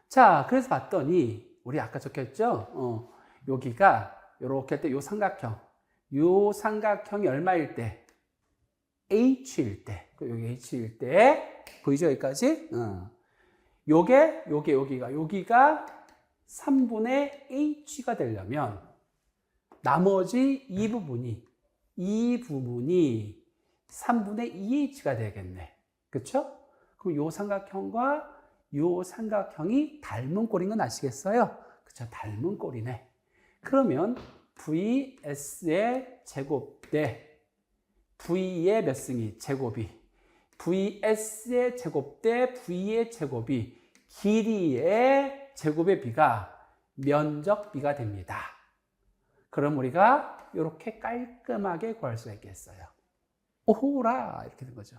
자, 그래서 봤더니 우리 아까 적혔죠? 여기가 요렇게 할 때 요 삼각형이 얼마일 때? H일 때. 여기 H일 때. 보이죠? 여기까지? 여기가 3분의 H가 되려면 나머지 이 부분이 3분의 2H가 되겠네. 그쵸? 그럼 요 삼각형과 요 삼각형이 닮은 꼴인 건 아시겠어요? 그쵸? 닮은 꼴이네. 그러면 VS의 제곱 대 V의 몇 승이? 제곱이. VS의 제곱 대 V의 제곱이 길이의 제곱의 비가 면적 비가 됩니다. 그럼 우리가 이렇게 깔끔하게 구할 수가 있겠어요. 오호라! 이렇게 된 거죠.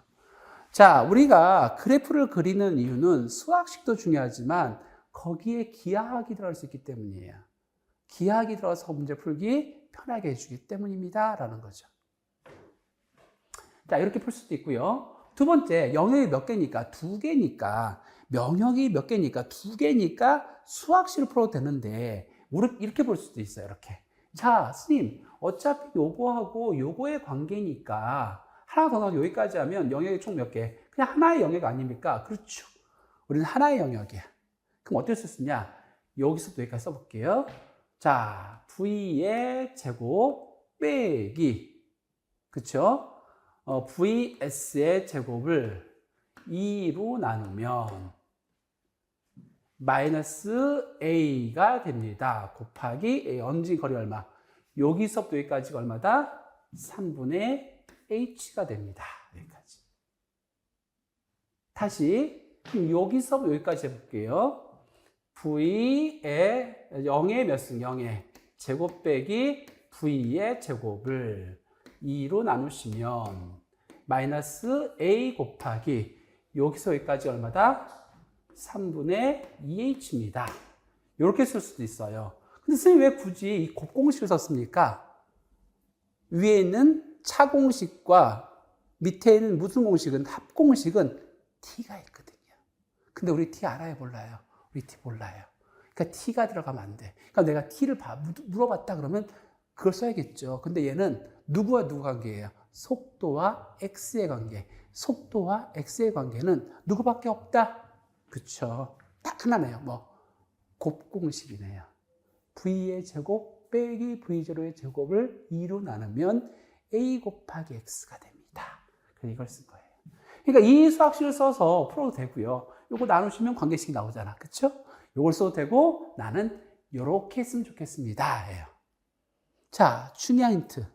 자, 우리가 그래프를 그리는 이유는 수학식도 중요하지만 거기에 기하학이 들어갈 수 있기 때문이에요. 기하학이 들어가서 문제 풀기 편하게 해주기 때문입니다. 라는 거죠. 자, 이렇게 풀 수도 있고요. 두 번째, 영역이 몇 개니까? 2개니까. 명역이 몇 개니까? 2개니까 수학식을 풀어도 되는데 이렇게 볼 수도 있어요. 이렇게. 자, 스님, 어차피 요거하고 요거의 관계니까 하나 더 넣어서 여기까지 하면 영역이 총 몇 개? 그냥 하나의 영역 아닙니까? 그렇죠. 우리는 하나의 영역이야. 그럼 어떻게 쓸 수 있냐? 여기서부터 여기까지 써볼게요. 자, V의 제곱 빼기, 그쵸? VS의 제곱을 2로 나누면 마이너스 A가 됩니다. 곱하기 A, 엄지 거리 얼마? 여기서부터 여기까지가 얼마다? 3분의 H가 됩니다. 여기까지. 다시 여기서부터 여기까지 해볼게요. V의 0의 몇 승? 0의 제곱 빼기 V의 제곱을 2로 나누시면 마이너스 A 곱하기 여기서 여기까지 얼마다? 3분의 2H입니다. 이렇게 쓸 수도 있어요. 근데 선생님 왜 굳이 이 곱공식을 썼습니까? 위에 있는 차공식과 밑에 있는 무슨 공식은 합공식은 T가 있거든요. 근데 우리 T 알아요? 몰라요? 우리 T 몰라요. 그러니까 T가 들어가면 안 돼. 그러니까 내가 T를 물어봤다 그러면 그걸 써야겠죠. 근데 얘는 누구와 누구 관계예요? 속도와 X의 관계. 속도와 X의 관계는 누구밖에 없다? 그쵸. 딱 하나네요. 곱공식이네요. V의 제곱 빼기 V0의 제곱을 2로 나누면 A 곱하기 X가 됩니다. 그래서 이걸 쓴 거예요. 그러니까 이 수학식을 써서 풀어도 되고요. 요거 나누시면 관계식이 나오잖아. 그쵸? 요걸 써도 되고 나는 요렇게 했으면 좋겠습니다. 예요. 자, 중요한 힌트.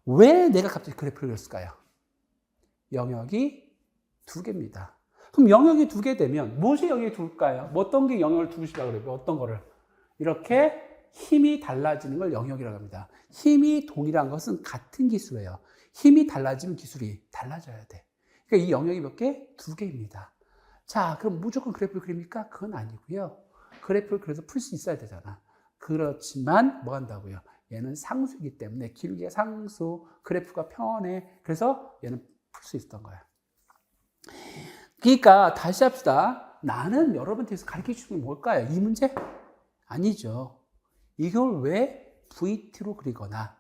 왜 내가 갑자기 그래프를 그렸을까요? 영역이 2개입니다. 그럼 영역이 2개 되면 무엇이 영역이 2개일까요? 어떤 게 영역을 두시라고 그래요? 어떤 거를? 이렇게 힘이 달라지는 걸 영역이라고 합니다. 힘이 동일한 것은 같은 기술이에요. 힘이 달라지면 기술이 달라져야 돼. 그러니까 이 영역이 몇 개? 2개입니다. 자, 그럼 무조건 그래프를 그립니까? 그건 아니고요. 그래프를 그래서 풀 수 있어야 되잖아. 그렇지만 뭐 한다고요? 얘는 상수이기 때문에 길게 상수, 그래프가 편해. 그래서 얘는 풀 수 있었던 거야. 그러니까 다시 합시다. 나는 여러분한테서 가르쳐 주는 게 뭘까요? 이 문제? 아니죠. 이걸 왜 VT로 그리거나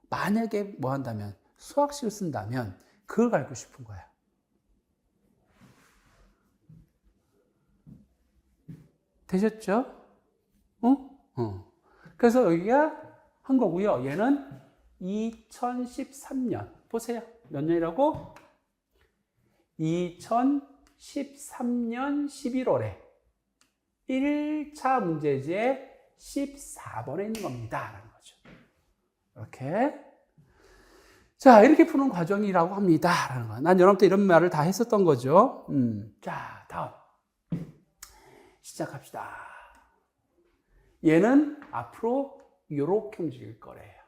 만약에 뭐 한다면 수학식을 쓴다면 그걸 가르치고 싶은 거야. 되셨죠? 그래서 여기가 한 거고요. 얘는 2013년. 보세요. 몇 년이라고? 2013년 11월에 1차 문제지에 14번에 있는 겁니다. 라는 거죠. 이렇게. 자, 이렇게 푸는 과정이라고 합니다. 라는 거야. 난 여러분한테 이런 말을 다 했었던 거죠. 자, 다음. 시작합시다. 얘는 앞으로 요렇게 움직일 거래요.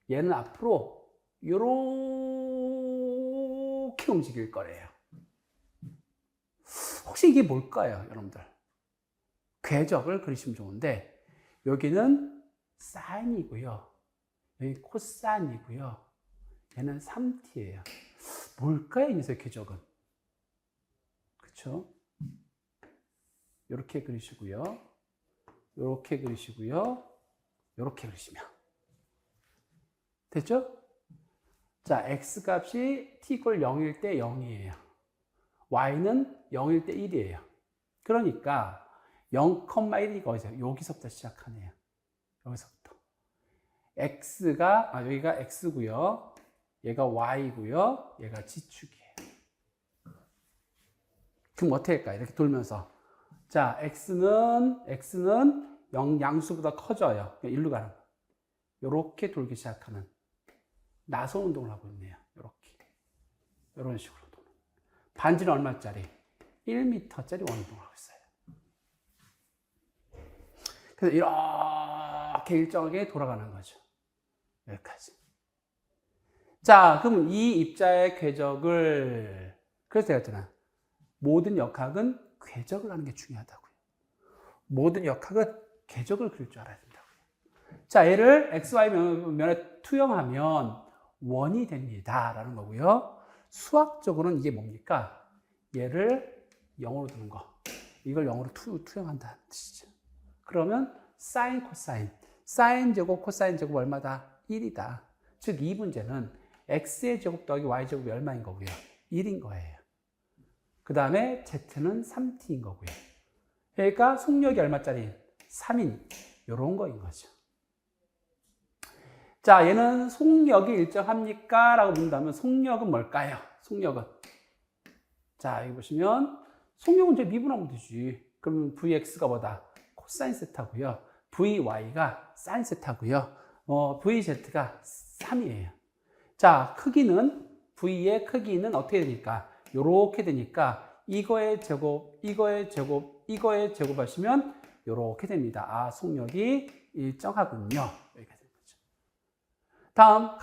얘는 앞으로 요렇게 움직일 거래요. 혹시 이게 뭘까요, 여러분들? 궤적을 그리시면 좋은데, 여기는 사인이고요. 여기 코사인이고요. 얘는 3t예요. 뭘까요, 이 녀석 궤적은? 그쵸? 이렇게 그리시고요. 이렇게 그리시고요. 이렇게 그리시면. 됐죠? 자, x 값이 t = 0일 때 0이에요. y는 0일 때 1이에요. 그러니까 0,1이 어디서? 여기서부터 시작하네요. 여기서부터. 여기가 x고요. 얘가 y고요. 얘가 지축이에요. 그럼 어떻게 할까요? 이렇게 돌면서. 자, x는 양수보다 커져요. 일로 가는 거. 이렇게 돌기 시작하는 나선 운동을 하고 있네요. 이렇게. 이런 식으로 도는. 반지는 얼마짜리? 1m짜리 원운동을 하고 있어요. 그래서 이렇게 일정하게 돌아가는 거죠. 여기까지. 자, 그럼 이 입자의 궤적을, 그래서 제가 했잖아. 모든 역학은 궤적을 하는 게 중요하다고요. 모든 역학은 궤적을 그릴 줄 알아야 된다고요. 자, 얘를 xy 면에 투영하면 원이 됩니다. 라는 거고요. 수학적으로는 이게 뭡니까? 얘를 0으로 두는 거. 이걸 0으로 투영한다는 뜻이죠. 그러면 사인, 코사인. 사인 제곱, 코사인 제곱 얼마다? 1이다. 즉, 이 문제는 x의 제곱 더하기 y 제곱이 얼마인 거고요? 1인 거예요. 그 다음에 z는 3t인 거고요. 그러니까 속력이 얼마짜리? 3인. 요런 거인 거죠. 자, 얘는 속력이 일정합니까? 라고 묻는다면 속력은 뭘까요? 속력은. 자, 여기 보시면 속력은 이제 미분하면 되지. 그러면 vx가 뭐다? 코사인 세타고요. vy가 사인 세타고요. vz가 3이에요. 자, 크기는 v의 크기는 어떻게 되니까? 요렇게 되니까 이거의 제곱, 이거의 제곱, 이거의 제곱 하시면 요렇게 됩니다. 아, 속력이 일정하군요. 여기까지 되는 거죠. 다음,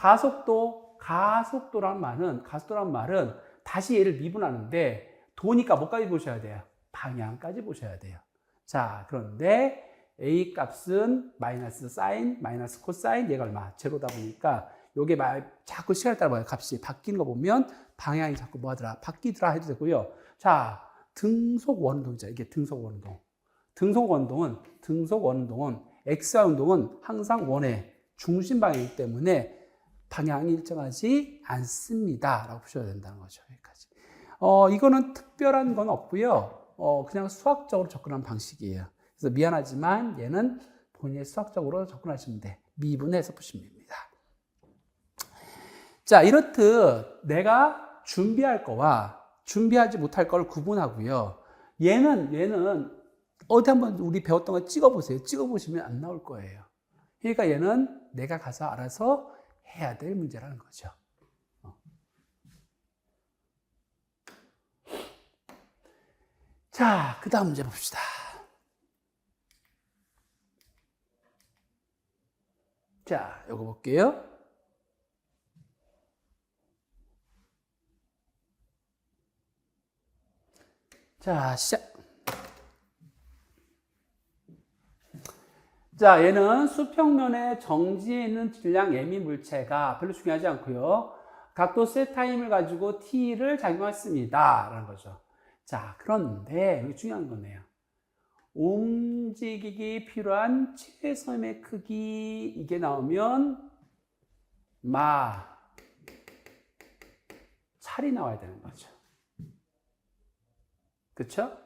가속도란 말은 다시 얘를 미분하는데 도니까 뭐까지 보셔야 돼요? 방향까지 보셔야 돼요. 자, 그런데 A 값은 마이너스 사인, 마이너스 코사인, 얘가 얼마? 제로다 보니까 요게 자꾸 시간에 따라 봐요. 값이 바뀌는 거 보면 방향이 자꾸 뭐 하더라? 바뀌더라 해도 되고요. 자, 등속 원운동이죠. 이게 등속 원운동. 등속 원운동은 X와 운동은 항상 원의 중심 방향이기 때문에 방향이 일정하지 않습니다. 라고 보셔야 된다는 거죠. 여기까지. 이거는 특별한 건 없고요. 그냥 수학적으로 접근하는 방식이에요. 그래서 미안하지만 얘는 본인의 수학적으로 접근하시면 돼. 미분해서 푸시면 됩니다. 자, 이렇듯 내가 준비할 거와 준비하지 못할 걸 구분하고요. 얘는 어디 한번 우리 배웠던 거 찍어보세요. 찍어보시면 안 나올 거예요. 그러니까 얘는 내가 가서 알아서 해야 될 문제라는 거죠. 자, 그 다음 문제 봅시다. 자, 요거 볼게요. 자, 시작. 자, 얘는 수평면의 정지에 있는 질량 m 물체가 별로 중요하지 않고요. 각도 세타임을 가지고 t를 작용했습니다. 라는 거죠. 자, 그런데 여기 중요한 거네요. 움직이기 필요한 최소임의 크기 이게 나오면 찰이 나와야 되는 거죠. 그쵸?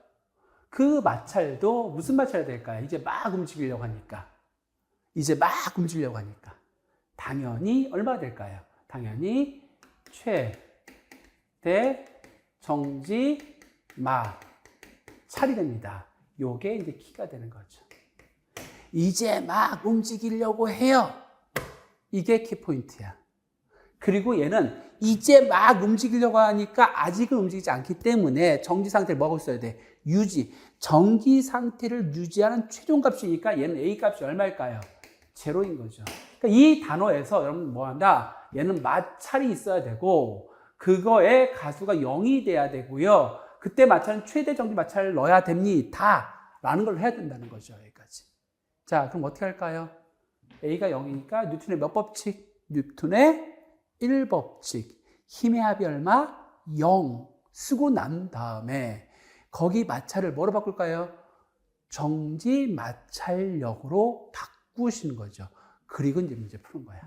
그 마찰도 무슨 마찰이 될까요? 이제 막 움직이려고 하니까. 당연히 얼마 될까요? 당연히 최대 정지 찰이 됩니다. 요게 이제 키가 되는 거죠. 이제 막 움직이려고 해요. 이게 키포인트야. 그리고 얘는 이제 막 움직이려고 하니까 아직은 움직이지 않기 때문에 정지 상태를 뭐하고 있어야 돼? 유지. 정지 상태를 유지하는 최종값이니까 얘는 A 값이 얼마일까요? 제로인 거죠. 그러니까 이 단어에서 여러분 뭐 한다? 얘는 마찰이 있어야 되고 그거의 가수가 0이 돼야 되고요. 그때 마찰은 최대 정지 마찰을 넣어야 됩니다. 라는 걸 해야 된다는 거죠. 여기까지. 자, 그럼 어떻게 할까요? A가 0이니까 뉴턴의 몇 법칙? 뉴턴의 1법칙. 힘의 합이 얼마? 0 쓰고 난 다음에 거기 마찰을 뭐로 바꿀까요? 정지 마찰력으로 바꾸시는 거죠. 그리고 이제 문제 푸는 거야.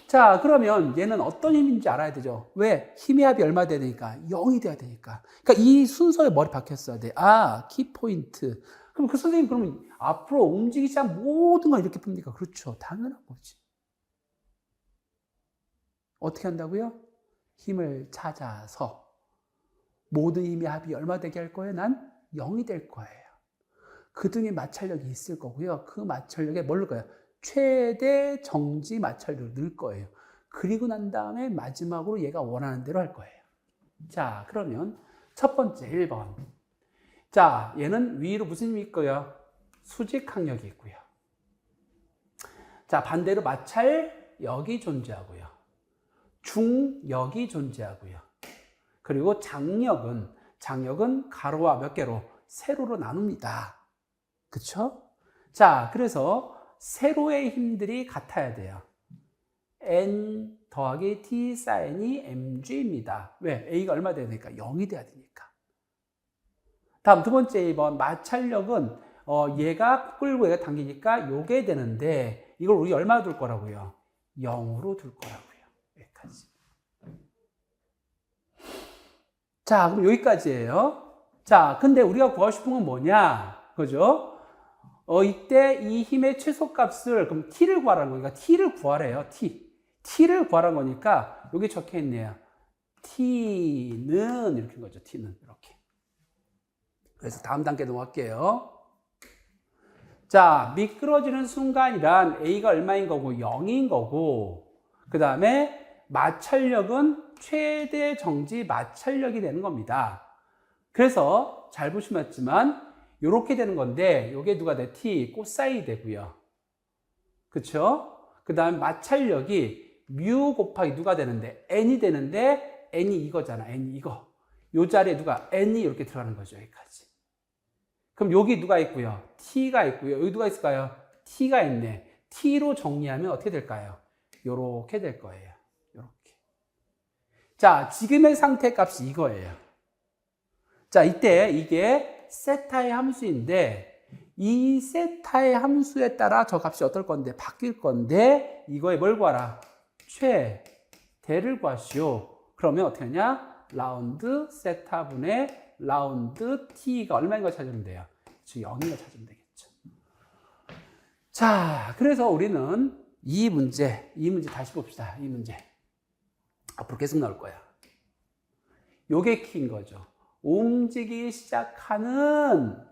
자, 그러면 얘는 어떤 힘인지 알아야 되죠. 왜? 힘의 합이 얼마 돼야 되니까? 0이 돼야 되니까. 그러니까 이 순서에 머리 박혔어야 돼. 아, 키포인트. 그럼 그 선생님 그러면 앞으로 움직이기 시작한 모든 걸 이렇게 풉니까? 그렇죠. 당연한 거지. 어떻게 한다고요? 힘을 찾아서 모든 힘의 합이 얼마 되게 할 거예요? 난 0이 될 거예요. 그 등의 마찰력이 있을 거고요. 그 마찰력에 뭘 넣을 거예요? 최대 정지 마찰력을 넣을 거예요. 그리고 난 다음에 마지막으로 얘가 원하는 대로 할 거예요. 자, 그러면 첫 번째 1번. 자, 얘는 위로 무슨 힘이 있고요? 수직 항력이 있고요. 자, 반대로 마찰력이 존재하고요. 중력이 존재하고요. 그리고 장력은 가로와 몇 개로? 세로로 나눕니다. 그쵸? 자, 그래서 세로의 힘들이 같아야 돼요. N 더하기 T 사인이 mg입니다. 왜? A가 얼마 돼야 되니까? 0이 돼야 되니까. 다음 두 번째 2번. 마찰력은 얘가 끌고 얘가 당기니까 요게 되는데 이걸 우리 얼마 둘 거라고요? 0으로 둘 거라고요. 여기까지. 자, 그럼 여기까지예요. 자, 근데 우리가 구하고 싶은 건 뭐냐? 그죠? 이때 이 힘의 최소값을 그럼 t를 구하라는 거니까 t를 구하래요. t를 구하라는 거니까 여기 적혀 있네요. t는 이렇게 한 거죠. t는 이렇게. 그래서 다음 단계 넘어갈게요. 자, 미끄러지는 순간이란 a가 얼마인 거고 0인 거고 그 다음에 마찰력은 최대 정지 마찰력이 되는 겁니다. 그래서 잘 보시면 이렇게 되는 건데 이게 누가 돼? t 코사인이 되고요. 그쵸? 그 다음에 마찰력이 뮤 곱하기 누가 되는데 n이 되는데 n이 이거잖아. n이 이거. 요 자리에 누가 n이 이렇게 들어가는 거죠. 여기까지. 그럼 여기 누가 있고요? t가 있고요. 여기 누가 있을까요? t가 있네. t로 정리하면 어떻게 될까요? 요렇게 될 거예요. 요렇게. 자, 지금의 상태 값이 이거예요. 자, 이때 이게 세타의 함수인데 이 세타의 함수에 따라 저 값이 어떨 건데 바뀔 건데 이거에 뭘 구하라? 최대를 구하시오. 그러면 어떻게 하냐? 라운드 세타분의 라운드 t가 얼마인 걸 찾으면 돼요? 즉 0인 걸 찾으면 되겠죠. 자, 그래서 우리는 이 문제 다시 봅시다. 이 문제 앞으로 계속 나올 거야. 요게 키인 거죠. 움직이기 시작하는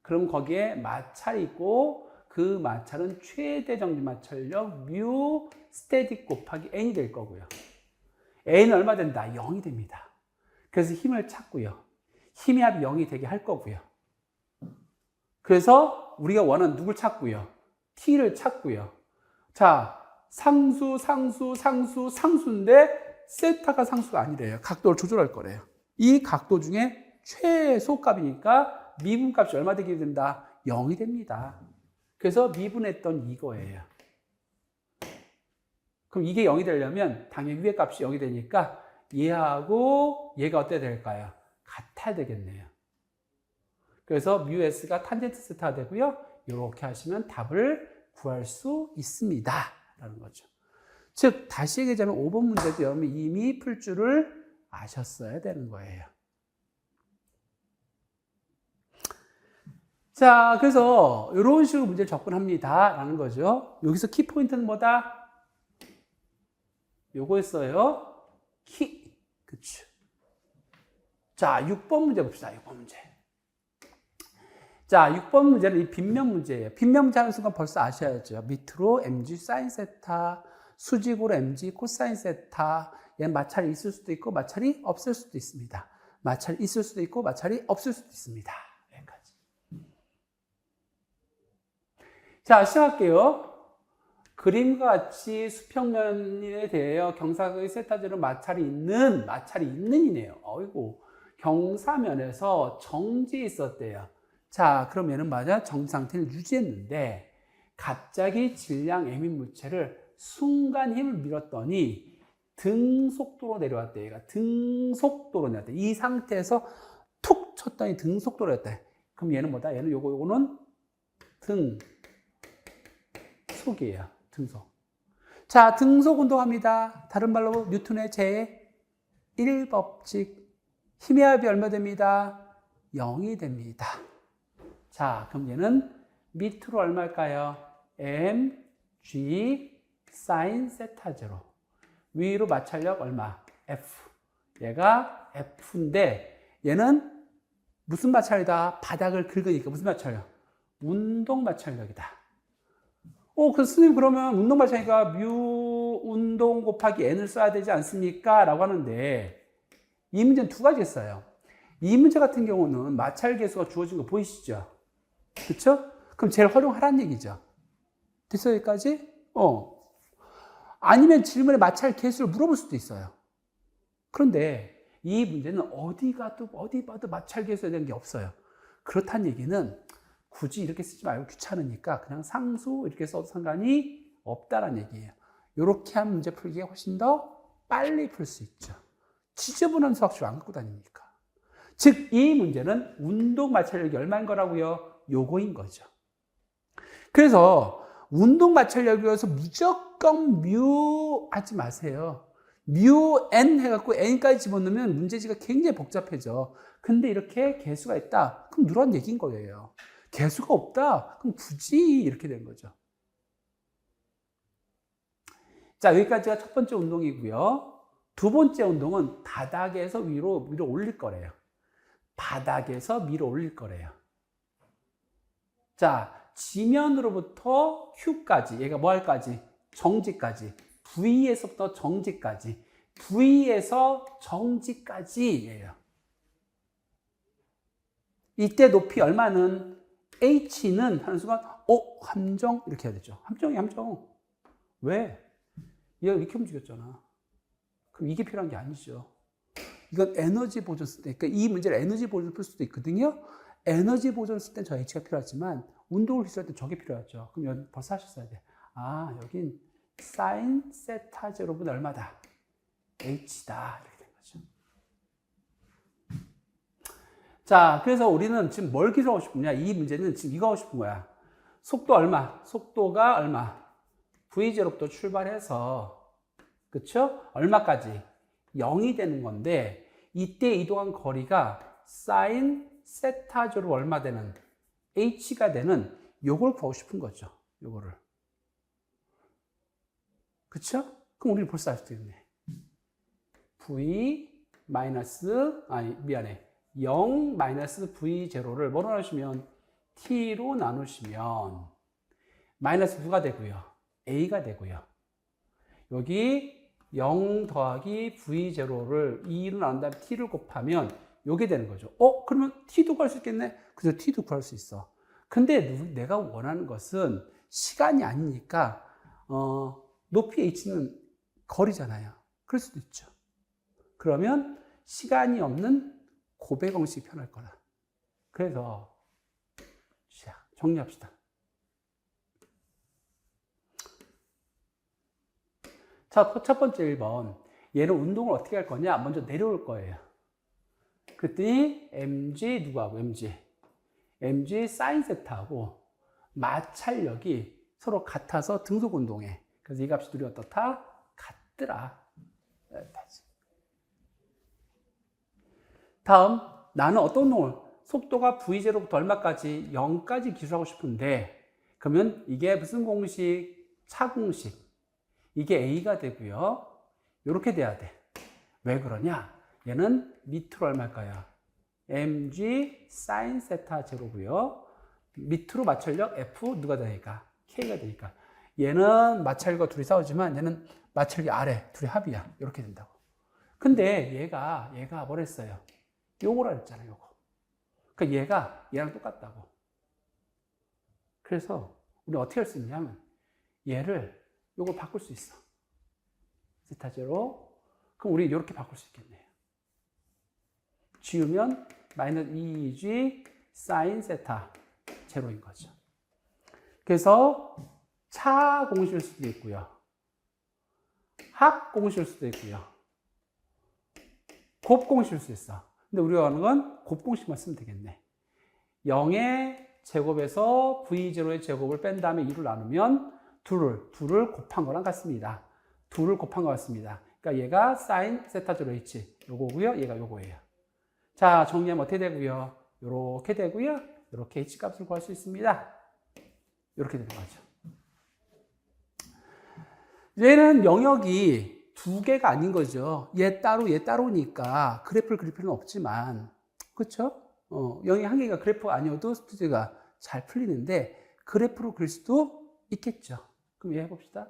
그럼 거기에 마찰이 있고 그 마찰은 최대 정지 마찰력 뮤 스태틱 곱하기 n이 될 거고요. n은 얼마 된다? 0이 됩니다. 그래서 힘을 찾고요. 힘의 합이 0이 되게 할 거고요. 그래서 우리가 원하는 누굴 찾고요? t를 찾고요. 자, 상수인데 세타가 상수가 아니래요. 각도를 조절할 거래요. 이 각도 중에 최소값이니까 미분값이 얼마 되게 된다? 0이 됩니다. 그래서 미분했던 이거예요. 그럼 이게 0이 되려면 당연히 위의 값이 0이 되니까 얘하고 얘가 어때야 될까요? 같아야 되겠네요. 그래서 뮤S가 탄젠트 세타가 되고요. 이렇게 하시면 답을 구할 수 있습니다. 라는 거죠. 즉 다시 얘기하자면 5번 문제도 여러분이 이미 풀 줄을 아셨어야 되는 거예요. 자, 그래서 이런 식으로 문제를 접근합니다. 라는 거죠. 여기서 키포인트는 뭐다? 요거였어요. 그쵸. 자, 6번 문제 봅시다. 6번 문제. 자, 6번 문제는 이 빗면 문제예요. 빗면 문제 하는 순간 벌써 아셔야죠. 밑으로 mg 사인 세타, 수직으로 mg 코사인 세타. 얘는 마찰이 있을 수도 있고 마찰이 없을 수도 있습니다. 마찰이 있을 수도 있고 마찰이 없을 수도 있습니다. 여기까지. 자, 시작할게요. 그림과 같이 수평면에 대하여 경사각의 세타제로 마찰이 있는 이네요. 어이고, 경사면에서 정지 있었대요. 자, 그럼 얘는 맞아? 정지 상태를 유지했는데 갑자기 질량 m인 물체를 순간 힘을 밀었더니 등속도로 내려왔대. 얘가 등속도로 내려왔대. 이 상태에서 툭 쳤더니 등속도로 내려왔대. 그럼 얘는 뭐다? 얘는 요거는 등속이에요. 등속. 자, 등속 운동합니다. 다른 말로 뉴턴의 제1법칙. 힘의 합이 얼마 됩니다? 0이 됩니다. 자, 그럼 얘는 밑으로 얼마일까요? mg sin 세타 제로. 위로 마찰력 얼마? F. 얘가 F인데 얘는 무슨 마찰이다? 바닥을 긁으니까 무슨 마찰력? 운동 마찰력이다. 그래서 선생님 그러면 운동 마찰이니까 뮤 운동 곱하기 n을 써야 되지 않습니까? 라고 하는데 이 문제는 두 가지 있어요. 이 문제 같은 경우는 마찰 계수가 주어진 거 보이시죠? 그렇죠? 그럼 제일 활용하라는 얘기죠. 됐어요, 여기까지? 아니면 질문에 마찰 계수를 물어볼 수도 있어요. 그런데 이 문제는 어디 봐도 마찰 계수에 대한 게 없어요. 그렇다는 얘기는 굳이 이렇게 쓰지 말고 귀찮으니까 그냥 상수 이렇게 써도 상관이 없다라는 얘기예요. 이렇게 하면 문제 풀기가 훨씬 더 빨리 풀 수 있죠. 지저분한 수학식을 안 갖고 다니니까. 즉, 이 문제는 운동 마찰력이 얼마인 거라고요? 요거인 거죠. 그래서 운동 마찰력이어서 무조건 뮤 하지 마세요. 뮤 n 해갖고 n까지 집어넣으면 문제지가 굉장히 복잡해져. 근데 이렇게 개수가 있다. 그럼 누런 얘기인 거예요. 개수가 없다. 그럼 굳이 이렇게 된 거죠. 자, 여기까지가 첫 번째 운동이고요. 두 번째 운동은 바닥에서 위로 올릴 거래요. 바닥에서 위로 올릴 거래요. 자, 지면으로부터 Q까지, 얘가 뭐 할까지? 정지까지. V에서부터 정지까지. V에서 정지까지예요. 이때 높이 얼마는? H는 하는 순간, 함정? 이렇게 해야 되죠. 함정. 왜? 얘가 이렇게 움직였잖아. 그럼 이게 필요한 게 아니죠. 이건 에너지 보존 쓸 때, 그러니까 이 문제를 에너지 보존 풀 수도 있거든요. 에너지 보존 쓸 때 저 H가 필요하지만, 운동을 기술할 때 저게 필요하죠. 그럼 여기 벌써 하셨어야 돼. 여긴 sin 세타 제로분 얼마다? H다. 이렇게 된 거죠. 자, 그래서 우리는 지금 뭘 기술하고 싶냐? 이 문제는 지금 이거 하고 싶은 거야. 속도 얼마? 속도가 얼마? V0부터 출발해서, 그쵸? 얼마까지? 0이 되는 건데, 이때 이동한 거리가 sin 세타 제로 얼마 되는? H가 되는 요걸 구하고 싶은 거죠. 요거를. 그쵸? 그럼 우리는 벌써 알 수 있네. V 0 V0를 뭐로 나누시면 T로 나누시면 마이너스 누가 되고요? A가 되고요. 여기 0 더하기 V0를 2로 나눈 다음에 T를 곱하면 요게 되는 거죠. 그러면 T도 구할 수 있겠네? 그래서 T도 구할 수 있어. 근데 내가 원하는 것은 시간이 아니니까, 높이 H는 거리잖아요. 그럴 수도 있죠. 그러면 시간이 없는 고배 공식이 편할 거라. 그래서, 자, 정리합시다. 자, 첫 번째 1번. 얘는 운동을 어떻게 할 거냐? 먼저 내려올 거예요. 그랬더니 mg 누구하고 mg sin 세타하고 마찰력이 서로 같아서 등속 운동해. 그래서 이 값이 둘이 어떻다? 같더라. 다음, 나는 어떤 운동을? 속도가 v0부터 얼마까지? 0까지 기술하고 싶은데, 그러면 이게 무슨 공식? 차공식. 이게 a가 되고요. 이렇게 돼야 돼. 왜 그러냐? 얘는 밑으로 얼마일까요? mg sin 세타 제로고요. 밑으로 마찰력 F 누가 되니까? K가 되니까. 얘는 마찰과 둘이 싸우지만 얘는 마찰기 아래 둘이 합이야. 이렇게 된다고. 근데 얘가 뭘 했어요? 요거라 했잖아요. 요거. 그러니까 얘가 얘랑 똑같다고. 그래서 우리 어떻게 할 수 있냐면 얘를 요거 바꿀 수 있어. 세타 제로. 그럼 우리 이렇게 바꿀 수 있겠네요. 지우면 마이너스 2g 사인 세타 제로인 거죠. 그래서 차 공식일 수도 있고요. 학 공식일 수도 있고요. 곱 공식일 수도 있어. 근데 우리가 하는 건 곱 공식만 쓰면 되겠네. 0의 제곱에서 v0의 제곱을 뺀 다음에 2를 나누면 2를 곱한 거랑 같습니다. 2를 곱한 거 같습니다. 그러니까 얘가 사인 세타 제로 h 요거고요. 얘가 요거예요. 자, 정리하면 어떻게 되고요? 요렇게 되고요. 요렇게 h 값을 구할 수 있습니다. 요렇게 되는 거죠. 얘는 영역이 두 개가 아닌 거죠. 얘 따로니까 그래프를 그릴 필요는 없지만, 그렇죠? 영역이 한 개가 그래프가 아니어도 스피드가 잘 풀리는데 그래프로 그릴 수도 있겠죠. 그럼 얘 해봅시다.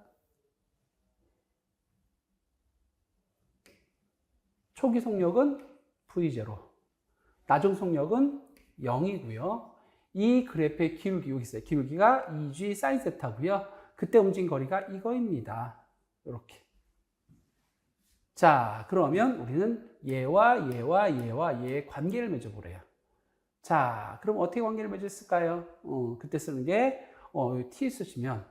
초기 속력은 V0, 나중 속력은 0이고요. 이 그래프의 기울기 여기 있어요. 기울기가 2g 사인 세타고요. 그때 움직인 거리가 이거입니다. 이렇게. 자, 그러면 우리는 얘와 얘의 관계를 맺어보래요. 자, 그럼 어떻게 관계를 맺었을까요? 그때 쓰는 게 t 쓰시면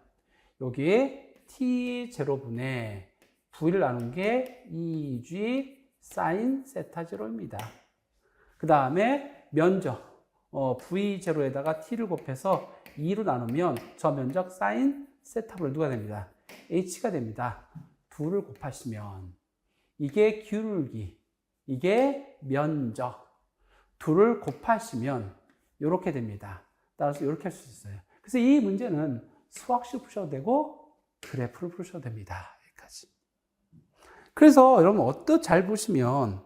여기에 t0분의 v를 나눈 게 2g 사인 세타 제로입니다. 그 다음에 면적 v0에다가 t를 곱해서 2로 나누면 저 면적 사인 세타분의 누가 됩니다? h가 됩니다. 2를 곱하시면 이게 기울기, 이게 면적. 2를 곱하시면 이렇게 됩니다. 따라서 이렇게 할 수 있어요. 그래서 이 문제는 수학식으로 푸셔도 되고 그래프를 푸셔도 됩니다. 여기까지. 그래서 여러분 언뜻 잘 보시면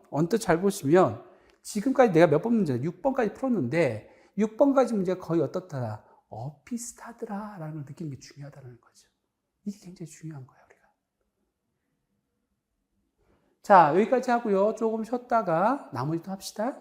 지금까지 내가 몇 번 문제 6번까지 풀었는데 6번까지 문제가 거의 어떻다? 비슷하더라 라는 느끼는 게 중요하다는 거죠. 이게 굉장히 중요한 거예요, 우리가. 자, 여기까지 하고요. 조금 쉬었다가 나머지 또 합시다.